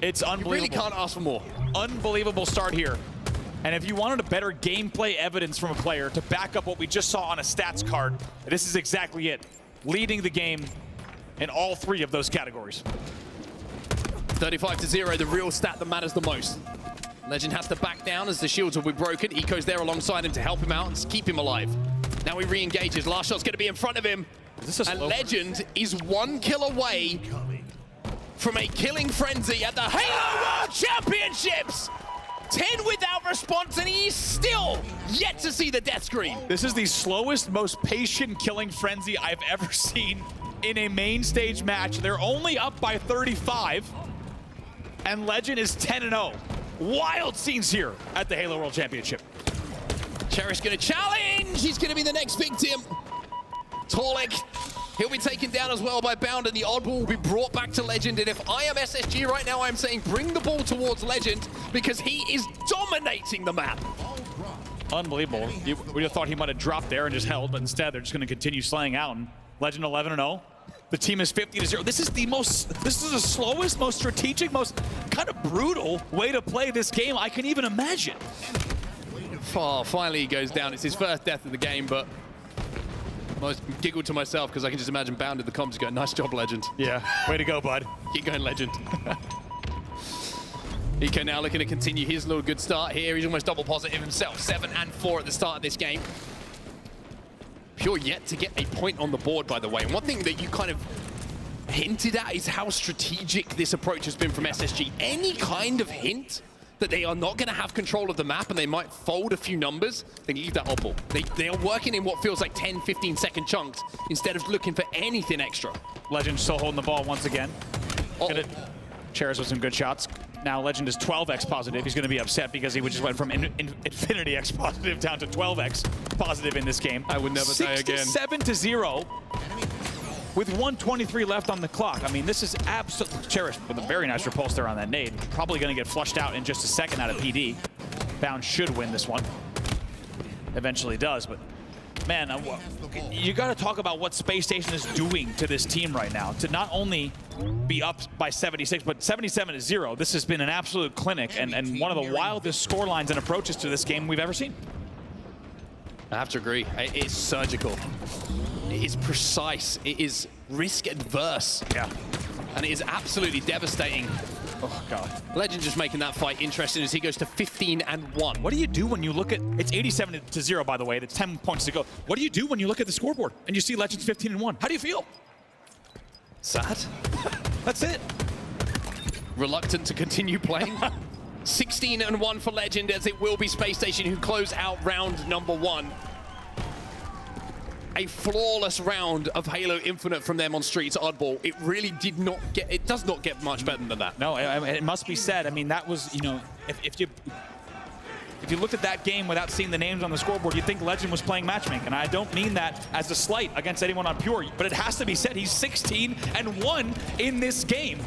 It's unbelievable. You really can't ask for more. Unbelievable start here. And if you wanted a better gameplay evidence from a player to back up what we just saw on a stats card, this is exactly it. Leading the game in all three of those categories. 35-0, the real stat that matters the most. Lqgend has to back down as the shields will be broken. Eco's there alongside him to help him out and keep him alive. Now he re-engages. LastShot's going to be in front of him. And Lqgend is 1 kill away from a killing frenzy at the Halo World Championships. 10 without response, and he's still yet to see the death screen. This is the slowest, most patient killing frenzy I've ever seen in a main stage match. They're only up by 35, and Lqgend is 10-0. Wild scenes here at the Halo World Championship. Cherished gonna challenge. He's gonna be the next victim. Taulek, he'll be taken down as well by Bound, and the odd ball will be brought back to Lqgend. And if I am SSG right now, I'm saying bring the ball towards Lqgend because he is dominating the map. Unbelievable. We would have thought he might have dropped there and just held, but instead they're just going to continue slaying out. And Lqgend 11-0. The team is 50-0. This is the slowest, most strategic, most kind of brutal way to play this game I can even imagine. Oh, finally he goes down. It's his first death of the game, but I giggled to myself because I can just imagine Bound in the comms going, nice job, Lqgend. Yeah, way to go, bud. Keep going, Lqgend. Eco now looking to continue his little good start here. He's almost double positive himself. 7-4 at the start of this game. Pure yet to get a point on the board, by the way. And one thing that you kind of hinted at is how strategic this approach has been from SSG. Any kind of hint that they are not going to have control of the map and they might fold a few numbers, they leave that oddball. They are working in what feels like 10, 15-second chunks instead of looking for anything extra. Lqgend still holding the ball once again. Cherished with some good shots. Now Lqgend is 12x positive. He's going to be upset because he just went from infinity x positive down to 12x positive in this game. I would never die again. 67-0 with 1:23 left on the clock. I mean, this is absolutely Cherished with a very nice repulse there on that nade. Probably going to get flushed out in just a second out of PD. Bound should win this one. Eventually does, but man, you got to talk about what Spacestation is doing to this team right now. To not only be up by 76, but 77-0. This has been an absolute clinic and one of the wildest scorelines and approaches to this game we've ever seen. I have to agree. It's surgical. It is precise. It is risk adverse. Yeah. And it is absolutely devastating. Oh, God. Lqgend just making that fight interesting as he goes to 15-1. What do you do when you look at, it's 87-0, by the way, that's 10 points to go. What do you do when you look at the scoreboard and you see Lqgend's 15-1? How do you feel? Sad. That's it. Reluctant to continue playing. 16-1 for Lqgend, as it will be Spacestation who close out round number 1. A flawless round of Halo Infinite from them on Streets Oddball. It really did not get, it does not get much better than that. No, it must be said. I mean, that was, you know, if you looked at that game without seeing the names on the scoreboard, you'd think Lqgend was playing matchmaking. And I don't mean that as a slight against anyone on Pure, but it has to be said, he's 16-1 in this game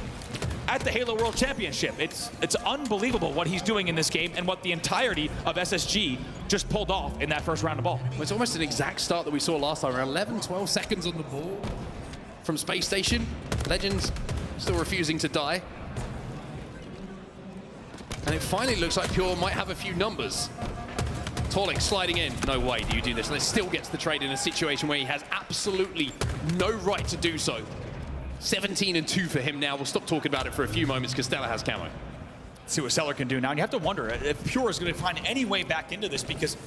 at the Halo World Championship. It's unbelievable what he's doing in this game and what the entirety of SSG just pulled off in that first round of ball. Well, it's almost an exact start that we saw last time, around 11, 12 seconds on the ball from Spacestation. Lqgend still refusing to die. And it finally looks like Pure might have a few numbers. Taulek sliding in. No way do you do this. Let's still gets the trade in a situation where he has absolutely no right to do so. 17-2 for him now. We'll stop talking about it for a few moments because StelluR has camo. See what StelluR can do now. And you have to wonder if Pure is going to find any way back into this because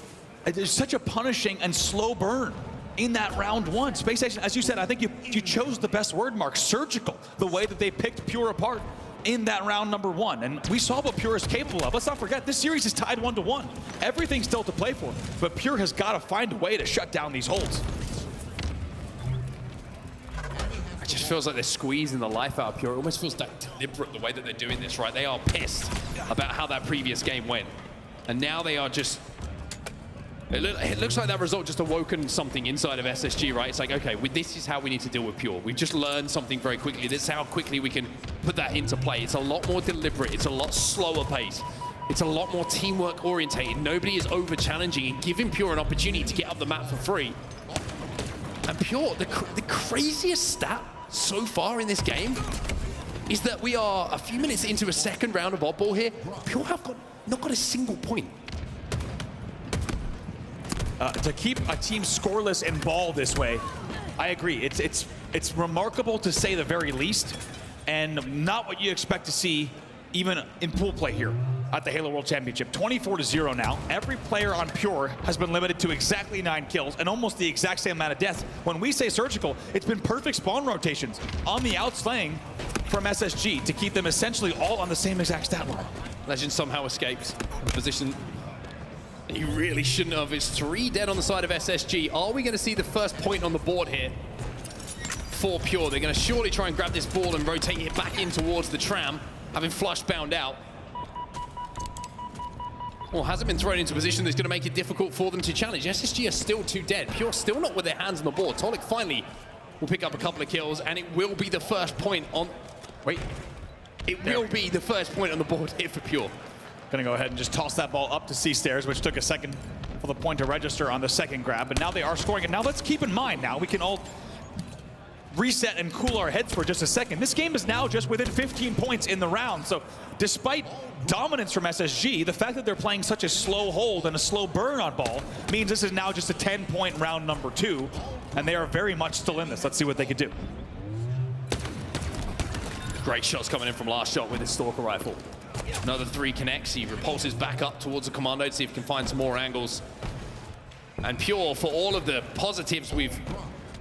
there's such a punishing and slow burn in that round 1. Spacestation, as you said, I think you chose the best word, Mark, surgical, the way that they picked Pure apart in that round number 1. And we saw what Pure is capable of. Let's not forget, this series is tied 1-1. Everything's still to play for, but Pure has got to find a way to shut down these holds. It just feels like they're squeezing the life out of Pure. It almost feels that deliberate the way that they're doing this, right? They are pissed about how that previous game went. And now they are just... It looks like that result just awoken something inside of SSG, right? It's like, okay, this is how we need to deal with Pure. We've just learned something very quickly. This is how quickly we can put that into play. It's a lot more deliberate. It's a lot slower pace. It's a lot more teamwork orientated. Nobody is over challenging and giving Pure an opportunity to get up the map for free. And Pure, the craziest stat so far in this game is that we are a few minutes into a second round of oddball here. Pure have not got a single point. To keep a team scoreless in ball this way, I agree. It's remarkable to say the very least, and not what you expect to see even in pool play here at the Halo World Championship. 24-0 now. Every player on Pure has been limited to exactly 9 kills and almost the exact same amount of deaths. When we say surgical, it's been perfect spawn rotations on the outslaying from SSG to keep them essentially all on the same exact stat line. Legend somehow escapes the position he really shouldn't have. It's 3 dead on the side of SSG. Are we going to see the first point on the board here for Pure? They're going to surely try and grab this ball and rotate it back in towards the tram, having flush bound out. Well, hasn't been thrown into a position that's going to make it difficult for them to challenge. SSG are still 2 dead. Pure still not with their hands on the board. Taulek finally will pick up a couple of kills, and it will be the first point on... Wait. It will be the first point on the board here for Pure. Gonna go ahead and just toss that ball up to C-Stairs, which took a second for the point to register on the second grab, but now they are scoring. And now let's keep in mind, now we can all reset and cool our heads for just a second. This game is now just within 15 points in the round, so despite dominance from SSG, the fact that they're playing such a slow hold and a slow burn on ball means this is now just a 10-point round number 2, and they are very much still in this. Let's see what they can do. Great shots coming in from LastShot with his Stalker rifle. Another 3 connects. He repulses back up towards the commando to see if he can find some more angles. And Pure, for all of the positives we've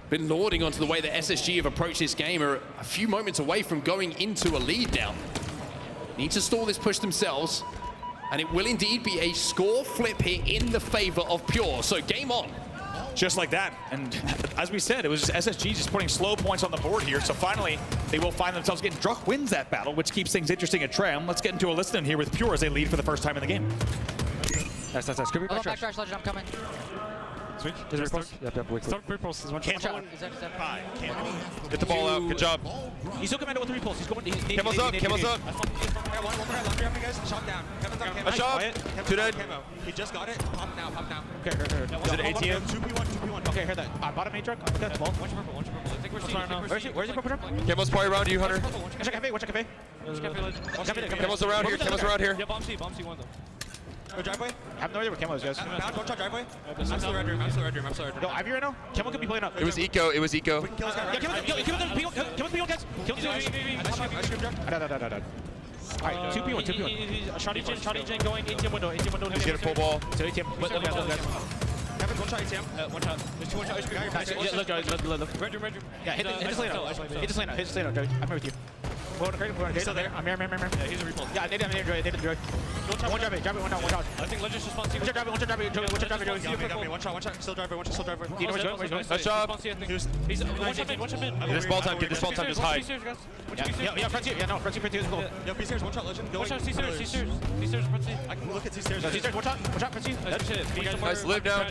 been lauding onto the way that SSG have approached this game, are a few moments away from going into a lead down. Need to stall this push themselves, and it will indeed be a score flip here in the favor of Pure. So game on. Just like that, and as we said, it was SSG just putting slow points on the board here, so finally they will find themselves getting... Druk wins that battle, which keeps things interesting at Tram. Let's get into a listen here with Pure as they lead for the first time in the game. Nice. Could be Oh, back trash, Legend, I'm coming. Switch. Is it repulse? Yep, wait. Start repulse is one shot. Is that? Get the ball out. Good job. He's still commando with the repulse. He's going. Camel's up. Camel's up. Shot down. A shot. 2 dead. He just got it. Pop now. Okay. Is it ATM? 2p1. Okay, heard that. Bottom A truck. Okay, ball. Watch your purple. I think we're seeing. Where's your purple truck? Camel's probably around you, Hunter. Watch cafe. Camel's around here. Camel's around here. Yeah, bomb C one though. Go driveway. I have no idea where Camo is, guys. Don't try driveway. I'm still red room. Yo, Ivy right now? Camo could be playing up. It was eco. Yeah, Camo's B1, guys. Alright, 2p1. Shotty Jane going, ATM window. He's getting full ball. So ATM. Kevin, one shot ATM. One shot. There's two one shot. Look. Red room. Yeah, hit this lane out. Hit this lane out. I'm here with you. We're still there. I'm here. Yeah, he's a repulse. Yeah, they did Droid. One drive it, one shot. I think Legend's response. One shot drive it. One shot, still driver. Do you know where he's going? Nice job. He's one shot mid. Get this ball time. Just hide. Yeah, front two is cool. Yo, B-Stairs, one shot, Legend. One shot, C-Stairs, front C. I can look at C-Stairs. One shot, front two. Nice. Live now.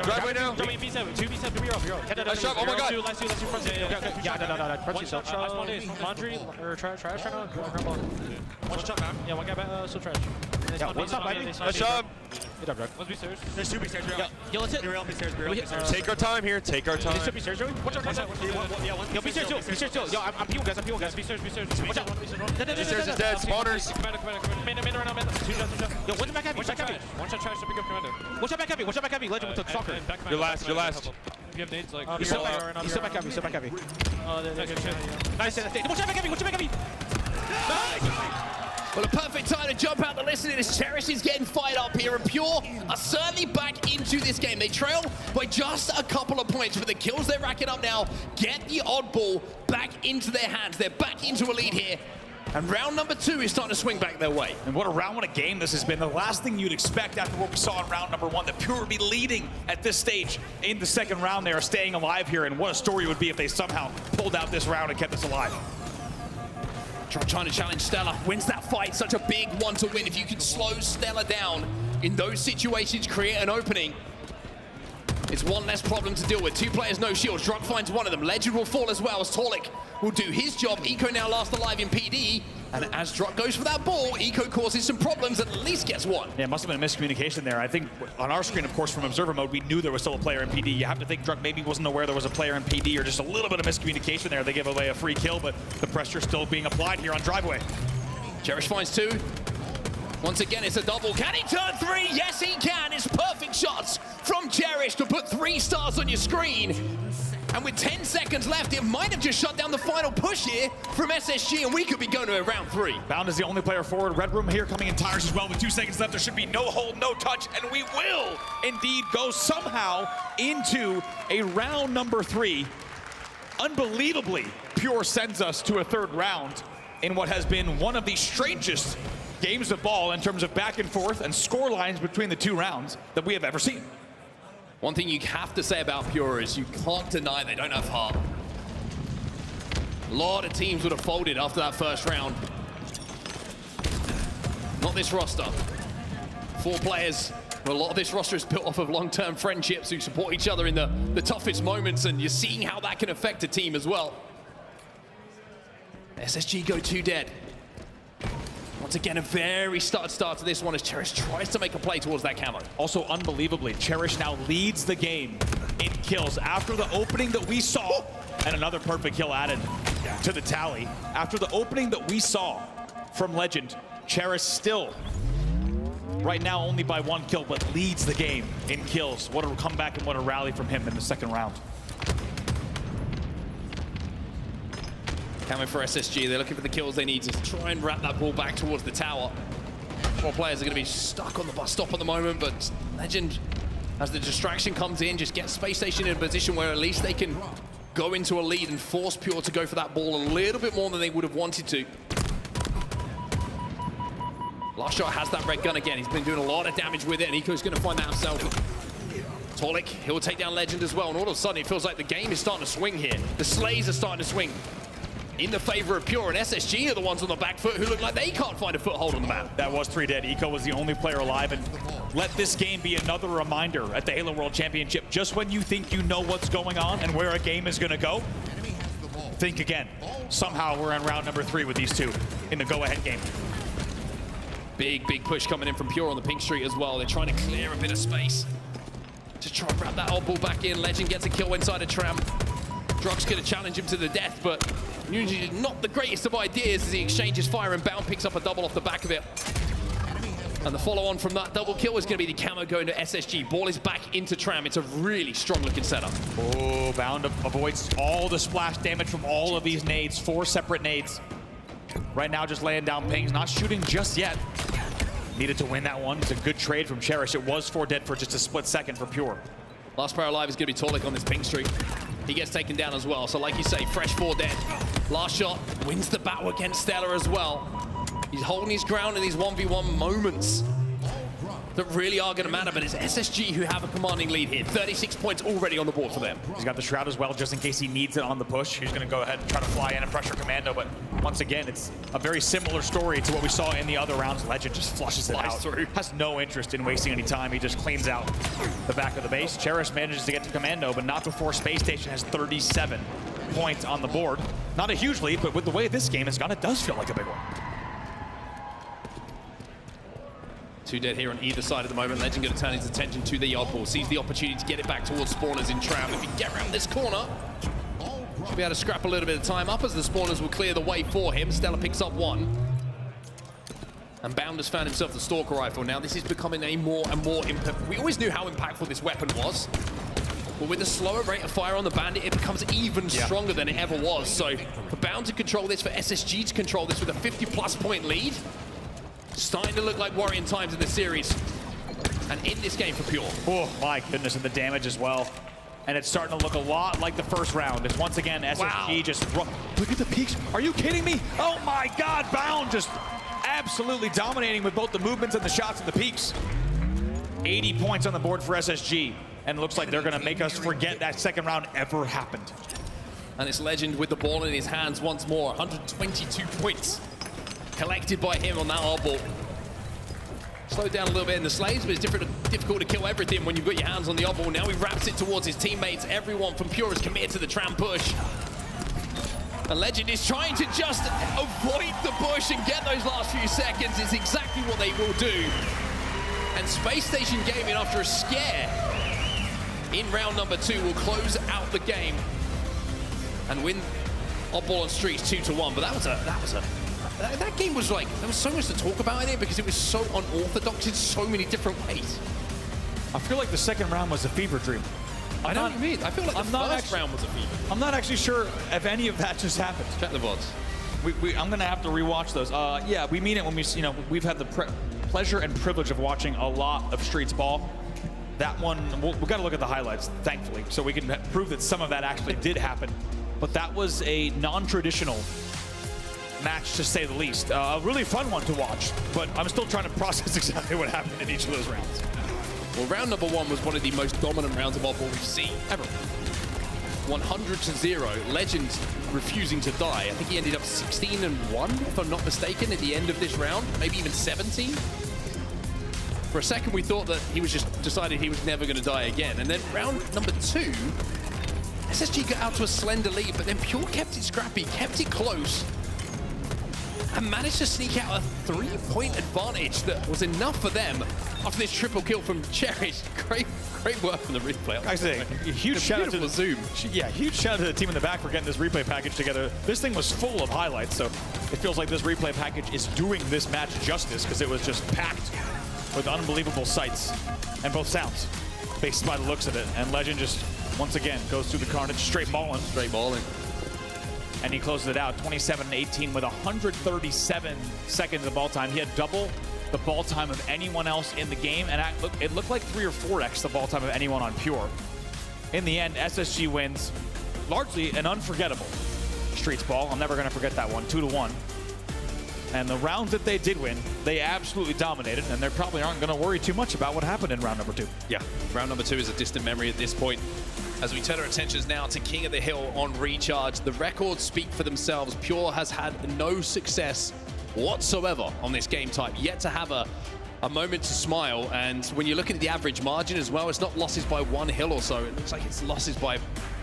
Driveway now. B7, 2B7, you're up. Nice shot. Oh my god. Let's do front C. Yeah, front two. I spawned in. Laundry, or trash right now. Grab ball. One shot, man. Yeah, one guy back, still trash. Yeah, one shot, baby. Nice job. Good job, Druk. Let's be serious. There's 2 B-Stairs. Yo, let's hit. B-Stairs. Take our time here. Take our time. This should be stairs, Joey. Watch out. Yeah, one. Yo, B-Stairs too. Yo, I'm P1 guys. B-Stairs. Watch out. B-Stairs is dead. Spawners. Commander. Main right now, man. Two shots. Yo, watch back heavy. One shot trash to pick up commander. Watch back heavy. Legend with the soccer. You're last. If you have nades, like... He's still back heavy. Nice. Watch back heavy. Well, a perfect time to jump out the listening as Cherished is getting fired up here, and Pure are certainly back into this game. They trail by just a couple of points, but the kills they're racking up now get the oddball back into their hands. They're back into a lead here, and round number 2 is starting to swing back their way. And what a round, what a game this has been. The last thing you'd expect after what we saw in round number 1, that Pure would be leading at this stage in the second round. They are staying alive here, and what a story it would be if they somehow pulled out this round and kept us alive. Trying to challenge StelluR, wins that fight. Such a big one to win. If you can slow StelluR down in those situations, create an opening. It's one less problem to deal with. 2 players, no shields. Druk finds one of them. Legend will fall as well as Taulek will do his job. Eco now last alive in PD. And as Druk goes for that ball, Eco causes some problems, at least gets one. Yeah, it must have been a miscommunication there. I think on our screen, of course, from observer mode, we knew there was still a player in PD. You have to think Druk maybe wasn't aware there was a player in PD, or just a little bit of miscommunication there. They give away a free kill, but the pressure still being applied here on driveway. Cherished finds 2. Once again, it's a double. Can he turn 3? Yes, he can. It's perfect shots from Cherished to put 3 stars on your screen. And with 10 seconds left, it might have just shut down the final push here from SSG, and we could be going to round 3. Bound is the only player forward. Red Room here coming in tires as well with 2 seconds left. There should be no hold, no touch, and we will indeed go somehow into a round number 3. Unbelievably, Pure sends us to a 3rd round in what has been one of the strangest games of ball in terms of back and forth and score lines between the 2 rounds that we have ever seen. One thing you have to say about Pure is you can't deny they don't have heart. A lot of teams would have folded after that first round. Not this roster. 4 players. A lot of this roster is built off of long-term friendships who support each other in the toughest moments, and you're seeing how that can affect a team as well. SSG go 2 dead. Once again, a very start to this one as Cherished tries to make a play towards that camo. Also, unbelievably, Cherished now leads the game in kills after the opening that we saw, and another perfect kill added to the tally. After the opening that we saw from Lqgend, Cherished still, right now only by 1 kill, but leads the game in kills. What a comeback and what a rally from him in the 2nd round. Coming for SSG, they're looking for the kills they need to try and wrap that ball back towards the tower. 4 players are going to be stuck on the bus stop at the moment, but Lqgend, as the distraction comes in, just gets Spacestation in a position where at least they can go into a lead and force Pure to go for that ball a little bit more than they would have wanted to. LastShot has that red gun again. He's been doing a lot of damage with it, and Eco's going to find that himself. Taulek, he'll take down Lqgend as well, and all of a sudden it feels like the game is starting to swing here. The Slays are starting to swing in the favor of Pure, and SSG are the ones on the back foot who look like they can't find a foothold on the map. That was 3 dead. Eco was the only player alive, and let this game be another reminder at the Halo World Championship. Just when you think you know what's going on and where a game is going to go, think again. Somehow we're in round number 3 with these 2 in the go-ahead game. Big push coming in from Pure on the pink street as well. They're trying to clear a bit of space to try and wrap that old ball back in. Lqgend gets a kill inside a tram. Druk's going to challenge him to the death, but usually not the greatest of ideas as he exchanges fire, and Bound picks up a double off the back of it. And the follow-on from that double kill is going to be the camo going to SSG. Ball is back into tram. It's a really strong-looking setup. Oh, Bound avoids all the splash damage from all of these nades. 4 separate nades. Right now, just laying down pings, not shooting just yet. Needed to win that one. It's a good trade from Cherished. It was 4 dead for just a split second for Pure. Last player alive is going to be Taulek on this pink streak. He gets taken down as well. So like you say, fresh 4 dead. LastShot wins the battle against StelluR as well. He's holding his ground in these 1v1 moments that really are going to matter, but it's SSG who have a commanding lead here. 36 points already on the board for them. He's got the Shroud as well, just in case he needs it on the push. He's going to go ahead and try to fly in and pressure Commando, but once again, it's a very similar story to what we saw in the other rounds. Lqgend just flushes it out. Through. Has no interest in wasting any time. He just cleans out the back of the base. Cherished manages to get to Commando, but not before Spacestation has 37 points on the board. Not a huge lead, but with the way this game has gone, it does feel like a big one. 2 dead here on either side at the moment. Lqgend going to turn his attention to the oddball. Sees the opportunity to get it back towards spawners in tram. If he can get around this corner, should be able to scrap a little bit of time up as the spawners will clear the way for him. StelluR picks up 1. And Bound has found himself the Stalker Rifle. Now this is becoming a more and more impact. We always knew how impactful this weapon was. But with the slower rate of fire on the Bandit, it becomes even stronger than it ever was. So for Bound to control this, for SSG to control this with a 50+ point lead, starting to look like worrying times in the series. And in this game for Pure. Oh my goodness, and the damage as well. And it's starting to look a lot like the first round. It's once again SSG just look at the peaks. Are you kidding me? Oh my God, Bound just absolutely dominating with both the movements and the shots and the peaks. 80 points on the board for SSG. And it looks like they're gonna make us forget that 2nd round ever happened. And it's Lqgend with the ball in his hands once more. 122 points collected by him on that oddball. Slowed down a little bit in the slaves, but it's difficult to kill everything when you've got your hands on the oddball. Now he wraps it towards his teammates. Everyone from Pure is committed to the tram push. And Lqgend is trying to just avoid the push and get those last few seconds. It's exactly what they will do. And Spacestation Gaming, after a scare in round number 2, will close out the game and win oddball on streaks 2-1. But that game was like, there was so much to talk about in it because it was so unorthodox in so many different ways. I feel like the second round was a fever dream. I know what you mean. I feel like the first round was a fever. I'm not actually sure if any of that just happened. Check the VODs. I'm gonna have to rewatch those. Yeah, we mean it when we've had the pleasure and privilege of watching a lot of Streets Ball. That one, we've got to look at the highlights, thankfully, so we can prove that some of that actually did happen. But that was a non-traditional match, to say the least. A really fun one to watch, but I'm still trying to process exactly what happened in each of those rounds. Well, round number 1 was one of the most dominant rounds of oddball we've seen ever. 100-0. Lqgend refusing to die. I think he ended up 16-1, if I'm not mistaken, at the end of this round. Maybe even 17. For a second, we thought that he was just decided he was never going to die again. And then round number 2, SSG got out to a slender lead, but then Pure kept it scrappy, kept it close, and managed to sneak out a 3-point advantage that was enough for them after this triple kill from Cherished. Great work from the replay. I say, huge shout out to the Zoom. Yeah, huge shout out to the team in the back for getting this replay package together. This thing was full of highlights, so it feels like this replay package is doing this match justice because it was just packed with unbelievable sights and both sounds, based by the looks of it. And Lqgend just once again goes through the carnage, straight balling. And he closes it out 27-18 with 137 seconds of ball time. He had double the ball time of anyone else in the game, and it looked like 3 or 4x the ball time of anyone on Pure. In the end, SSG wins largely an unforgettable Streets Ball. I'm never going to forget that one, 2-1. And the rounds that they did win, they absolutely dominated, and they probably aren't going to worry too much about what happened in round number 2. Yeah, round number 2 is a distant memory at this point. As we turn our attentions now to King of the Hill on Recharge, the records speak for themselves. Pure has had no success whatsoever on this game type, yet to have a moment to smile. And when you're looking at the average margin as well, it's not losses by 1 hill or so. It looks like it's losses by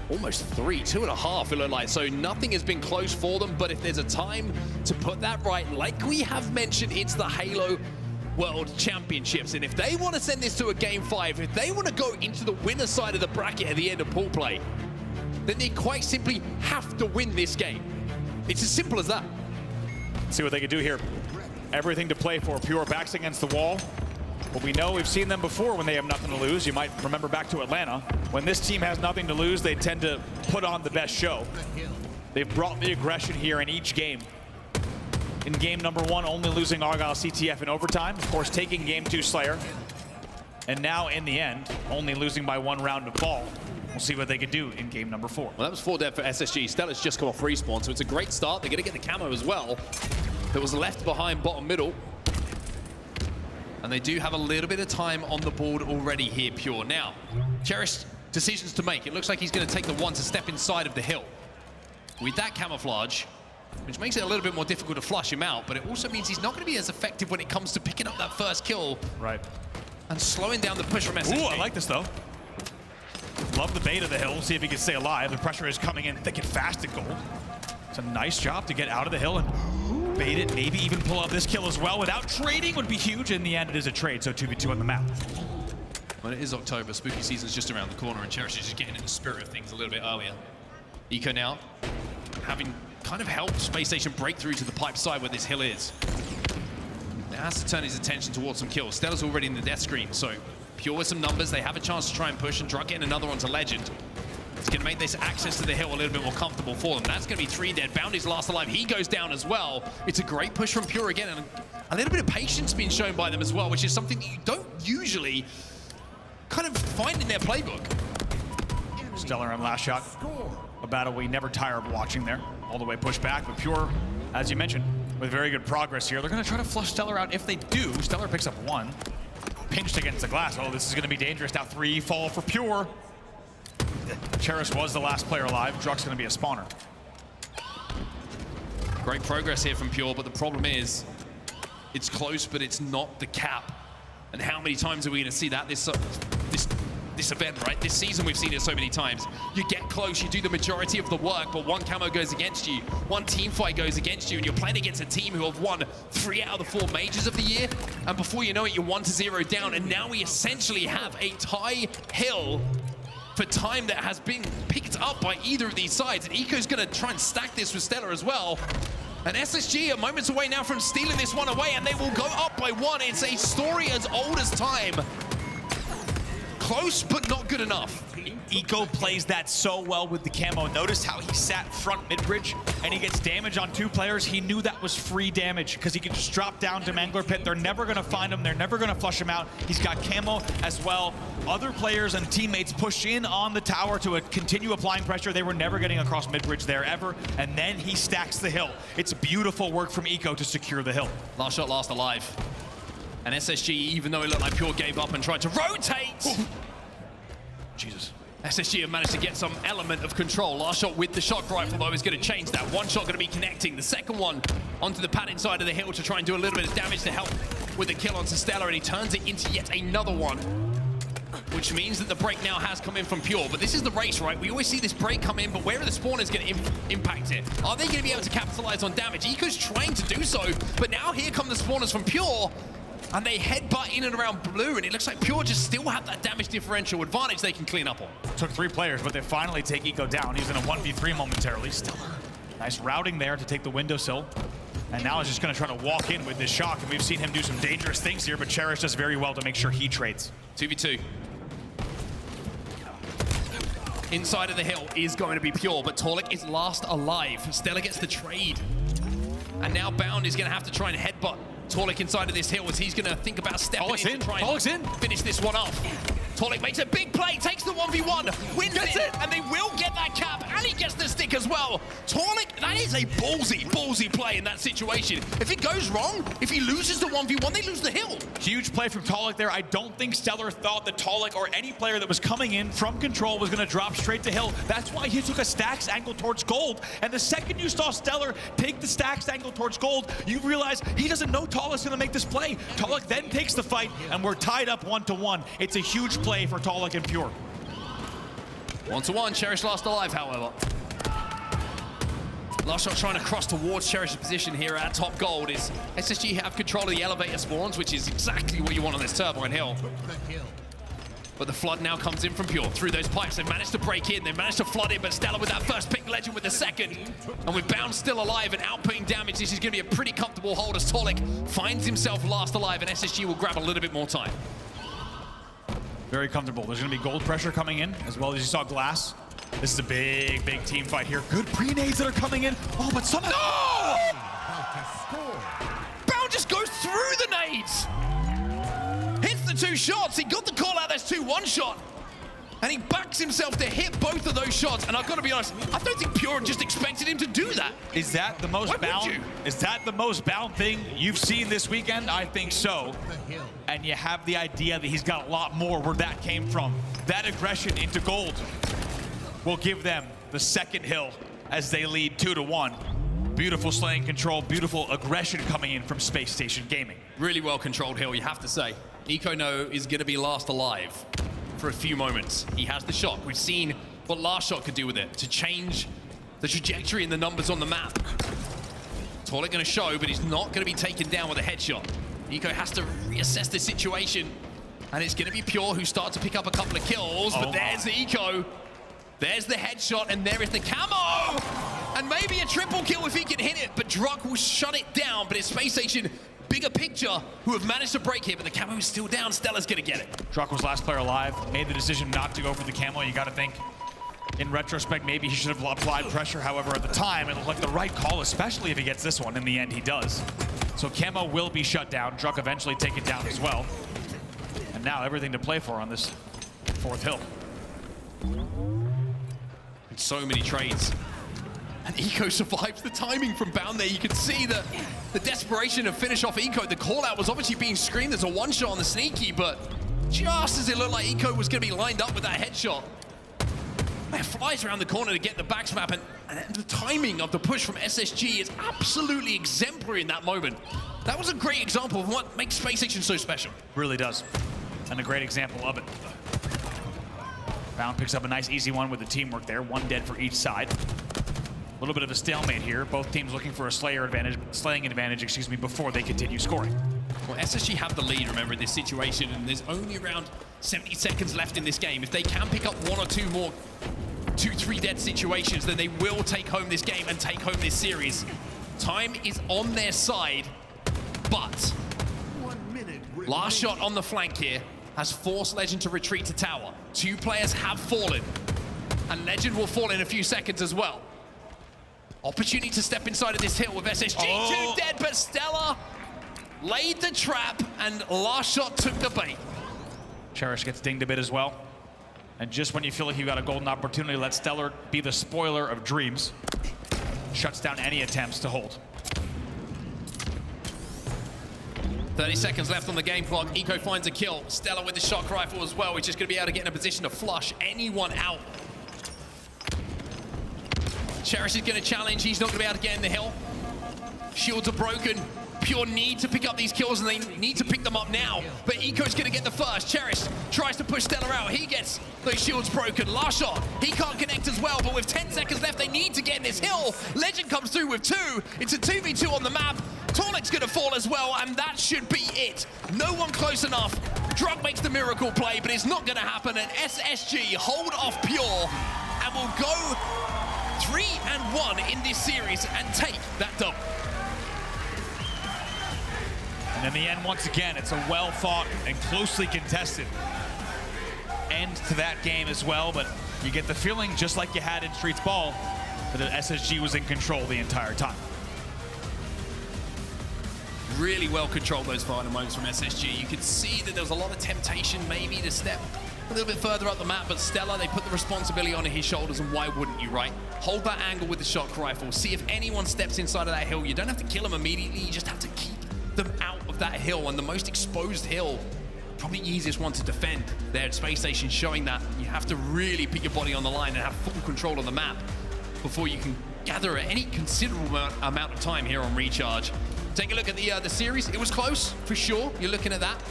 almost 3, 2.5, it looked like. So nothing has been close for them, but if there's a time to put that right, like we have mentioned, it's the Halo World Championships. And if they want to send this to a Game 5, if they want to go into the winner side of the bracket at the end of pool play, then they quite simply have to win this game. It's as simple as that. Let's see what they can do here. Everything to play for. Pure backs against the wall. But we know we've seen them before when they have nothing to lose. You might remember back to Atlanta. When this team has nothing to lose, they tend to put on the best show. They've brought the aggression here in each game. In game number 1, only losing Argyle CTF in overtime. Of course, taking game 2 Slayer. And now, in the end, only losing by 1 round of ball. We'll see what they can do in game number 4. Well, that was 4 dead for SSG. StelluR's just come off respawn, so it's a great start. They're going to get the camo as well. That was left behind bottom middle. And they do have a little bit of time on the board already here, Pure. Now, Cherished decisions to make. It looks like he's going to take the 1 to step inside of the hill. With that camouflage, which makes it a little bit more difficult to flush him out, but it also means he's not going to be as effective when it comes to picking up that first kill. Right. And slowing down the push from SSG. Ooh, I like this, though. Love the bait of the hill. See if he can stay alive. The pressure is coming in thick and fast at gold. It's a nice job to get out of the hill and bait it, maybe even pull out this kill as well. Without trading would be huge. In the end, it is a trade, so 2v2 on the map. Well, it is October. Spooky season's just around the corner, and Cherished is just getting in the spirit of things a little bit earlier. Eco now, having kind of helped Spacestation break through to the pipe side where this hill is. Now has to turn his attention towards some kills. StelluR's already in the death screen, so Pure with some numbers. They have a chance to try and push, and Druk getting another one to Lqgend. It's going to make this access to the hill a little bit more comfortable for them. That's going to be 3 dead. Bounty's last alive. He goes down as well. It's a great push from Pure again, and a little bit of patience being shown by them as well, which is something that you don't usually kind of find in their playbook. StelluR and LastShot. A battle we never tire of watching there. All the way pushed back, but Pure, as you mentioned, with very good progress here. They're going to try to flush StelluR out. If they do, StelluR picks up 1. Pinched against the glass. Oh, this is going to be dangerous. Now 3 fall for Pure. Cherished was the last player alive. Druk's going to be a spawner. Great progress here from Pure, but the problem is it's close, but it's not the cap. And how many times are we going to see that this event, right? This season we've seen it so many times. You get close, you do the majority of the work, but one camo goes against you, one team fight goes against you, and you're playing against a team who have won 3 out of the 4 majors of the year, and before you know it, you're 1-0 down, and now we essentially have a tie hill for time that has been picked up by either of these sides, and Eco's gonna try and stack this with StelluR as well. And SSG are moments away now from stealing this one away, and they will go up by 1. It's a story as old as time. Close, but not good enough. Eco plays that so well with the camo. Notice how he sat front mid-bridge and he gets damage on 2 players. He knew that was free damage because he could just drop down to Mangler Pit. They're never going to find him. They're never going to flush him out. He's got camo as well. Other players and teammates push in on the tower to continue applying pressure. They were never getting across mid-bridge there ever. And then he stacks the hill. It's beautiful work from Eco to secure the hill. LastShot last alive. And SSG, even though it looked like Pure gave up and tried to rotate. Ooh. Jesus. SSG have managed to get some element of control. LastShot with the shock rifle, though, is going to change that. One shot going to be connecting. The second one onto the pad inside of the hill to try and do a little bit of damage to help with the kill onto StelluR, and he turns it into yet another one, which means that the break now has come in from Pure. But this is the race, right? We always see this break come in, but where are the spawners going to impact it? Are they going to be able to capitalize on damage? Eco's trying to do so, but now here come the spawners from Pure, and they headbutt in and around blue, and it looks like Pure just still have that damage differential advantage they can clean up on. Took 3 players, but they finally take Eco down. He's in a 1v3 momentarily. StelluR, nice routing there to take the windowsill. And now he's just going to try to walk in with this shock, and we've seen him do some dangerous things here, but Cherished does very well to make sure he trades. 2v2. Inside of the hill is going to be Pure, but Taulek is last alive. StelluR gets the trade. And now Bound is going to have to try and headbutt Taulek inside of this hill as he's going to think about stepping in to try and finish this one off. Taulek makes a big play, takes the 1v1, wins it, and they will get that cap, and he gets the stick as well. Taulek, that is a ballsy play in that situation. If it goes wrong, if he loses the 1v1, they lose the hill. Huge play from Taulek there. I don't think StelluR thought that Taulek or any player that was coming in from control was going to drop straight to hill. That's why he took a stacks angle towards gold. And the second you saw StelluR take the stacks angle towards gold, you realize he doesn't know Taulek's going to make this play. Taulek then takes the fight, and we're tied up 1-1. It's a huge play for Taulek and Pure. 1-1, Cherished last alive, however. LastShot trying to cross towards Cherished's position here at top gold. Is SSG have control of the elevator spawns, which is exactly what you want on this turbine hill. But the flood now comes in from Pure through those pipes. They've managed to break in, they've managed to flood in, but StelluR with that first pick, Lqgend with the second. And with Bound still alive and outputting damage, this is going to be a pretty comfortable hold as Taulek finds himself last alive, and SSG will grab a little bit more time. Very comfortable. There's going to be gold pressure coming in, as well as you saw glass. This is a big team fight here. Good pre-nades that are coming in. Oh, but somehow... No! Bound just goes through the nades! Hits the 2 shots. He got the call out. There's 2 one-shot. And he backs himself to hit both of those shots. And I've got to be honest, I don't think Pure just expected him to do that. Is that the most bound? Is that the most bound thing you've seen this weekend? I think so. And you have the idea that he's got a lot more where that came from. That aggression into gold will give them the second hill as they lead 2-1. Beautiful slaying control, beautiful aggression coming in from Spacestation Gaming. Really well controlled hill, you have to say. Eco is going to be last alive for a few moments. He has the shock. We've seen what LastShot could do with it to change the trajectory and the numbers on the map. Taulek going to show, but he's not going to be taken down with a headshot. Eco has to reassess the situation, and it's going to be Pure who start to pick up a couple of kills, but there's Eco. There's the headshot, and there is the camo! And maybe a triple kill if he can hit it, but Druk will shut it down, but it's Spacestation, bigger picture, who have managed to break here, but the camo is still down. StelluR's gonna get it. Druk was last player alive, made the decision not to go for the camo. You gotta think, in retrospect, maybe he should have applied pressure. However, at the time, it looked like the right call, especially if he gets this one. In the end, he does. So camo will be shut down. Druk eventually take it down as well. And now everything to play for on this 4th hill. And so many trades. And Eco survives the timing from Bound there. You can see the desperation to finish off Eco. The call out was obviously being screamed. There's a one-shot on the sneaky, but just as it looked like Eco was going to be lined up with that headshot, man flies around the corner to get the back snap, and the timing of the push from SSG is absolutely exemplary in that moment. That was a great example of what makes Spacestation so special. Really does. And a great example of it. Bound picks up a nice easy one with the teamwork there. One dead for each side. A little bit of a stalemate here. Both teams looking for a slaying advantage, before they continue scoring. Well, SSG have the lead, remember, in this situation, and there's only around 70 seconds left in this game. If they can pick up 1 or 2 more 2-3 dead situations, then they will take home this game and take home this series. Time is on their side, but LastShot on the flank here has forced Lqgend to retreat to tower. 2 players have fallen, and Lqgend will fall in a few seconds as well. Opportunity to step inside of this hill with SSG. 2 dead, but StelluR laid the trap, and LastShot took the bait. Cherished gets dinged a bit as well. And just when you feel like you've got a golden opportunity, let StelluR be the spoiler of dreams. Shuts down any attempts to hold. 30 seconds left on the game clock. Eco finds a kill. StelluR with the shock rifle as well, which is going to be able to get in a position to flush anyone out. Cherished is going to challenge. He's not going to be able to get in the hill. Shields are broken. Pure need to pick up these kills, and they need to pick them up now. But Eco's going to get the first. Cherished tries to push StelluR out. He gets those shields broken. LastShot, he can't connect as well, but with 10 seconds left, they need to get in this hill. Lqgend comes through with 2. It's a 2v2 on the map. Taulek's going to fall as well, and that should be it. No one close enough. Druk makes the miracle play, but it's not going to happen. And SSG hold off Pure and will go 3-1 in this series and take that double. And in the end, once again, it's a well-fought and closely contested end to that game as well, but you get the feeling, just like you had in Streets Ball, that SSG was in control the entire time. Really well controlled those final moments from SSG. You could see that there was a lot of temptation maybe to step a little bit further up the map, but StelluR, they put the responsibility on his shoulders, and why wouldn't you, right? Hold that angle with the shock rifle. See if anyone steps inside of that hill. You don't have to kill them immediately, you just have to keep them out of that hill, and the most exposed hill, probably the easiest one to defend there at Spacestation, showing that you have to really put your body on the line and have full control of the map before you can gather any considerable amount of time here on recharge. Take a look at the series. It was close, for sure. You're looking at that.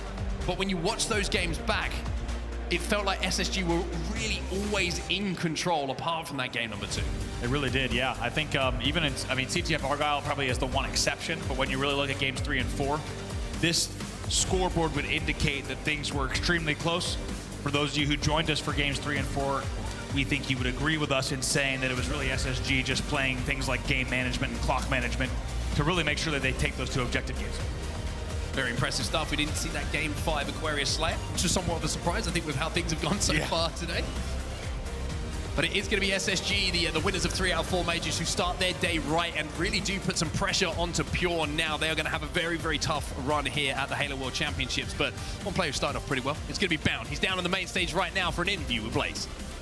But when you watch those games back, it felt like SSG were really always in control, apart from that game number 2. It really did, yeah. I think even in, CTF Argyle probably is the one exception, but when you really look at games 3 and 4, this scoreboard would indicate that things were extremely close. For those of you who joined us for games 3 and 4, we think you would agree with us in saying that it was really SSG just playing things like game management and clock management to really make sure that they take those 2 objective games. Very impressive stuff. We didn't see that game 5 Aquarius Slayer, which is somewhat of a surprise, I think, with how things have gone so far today. But it is going to be SSG, the winners of 3 out of 4 majors, who start their day right and really do put some pressure onto Pure now. They are going to have a very, very tough run here at the Halo World Championships. But one player started off pretty well. It's going to be Bound. He's down on the main stage right now for an interview with Blaze.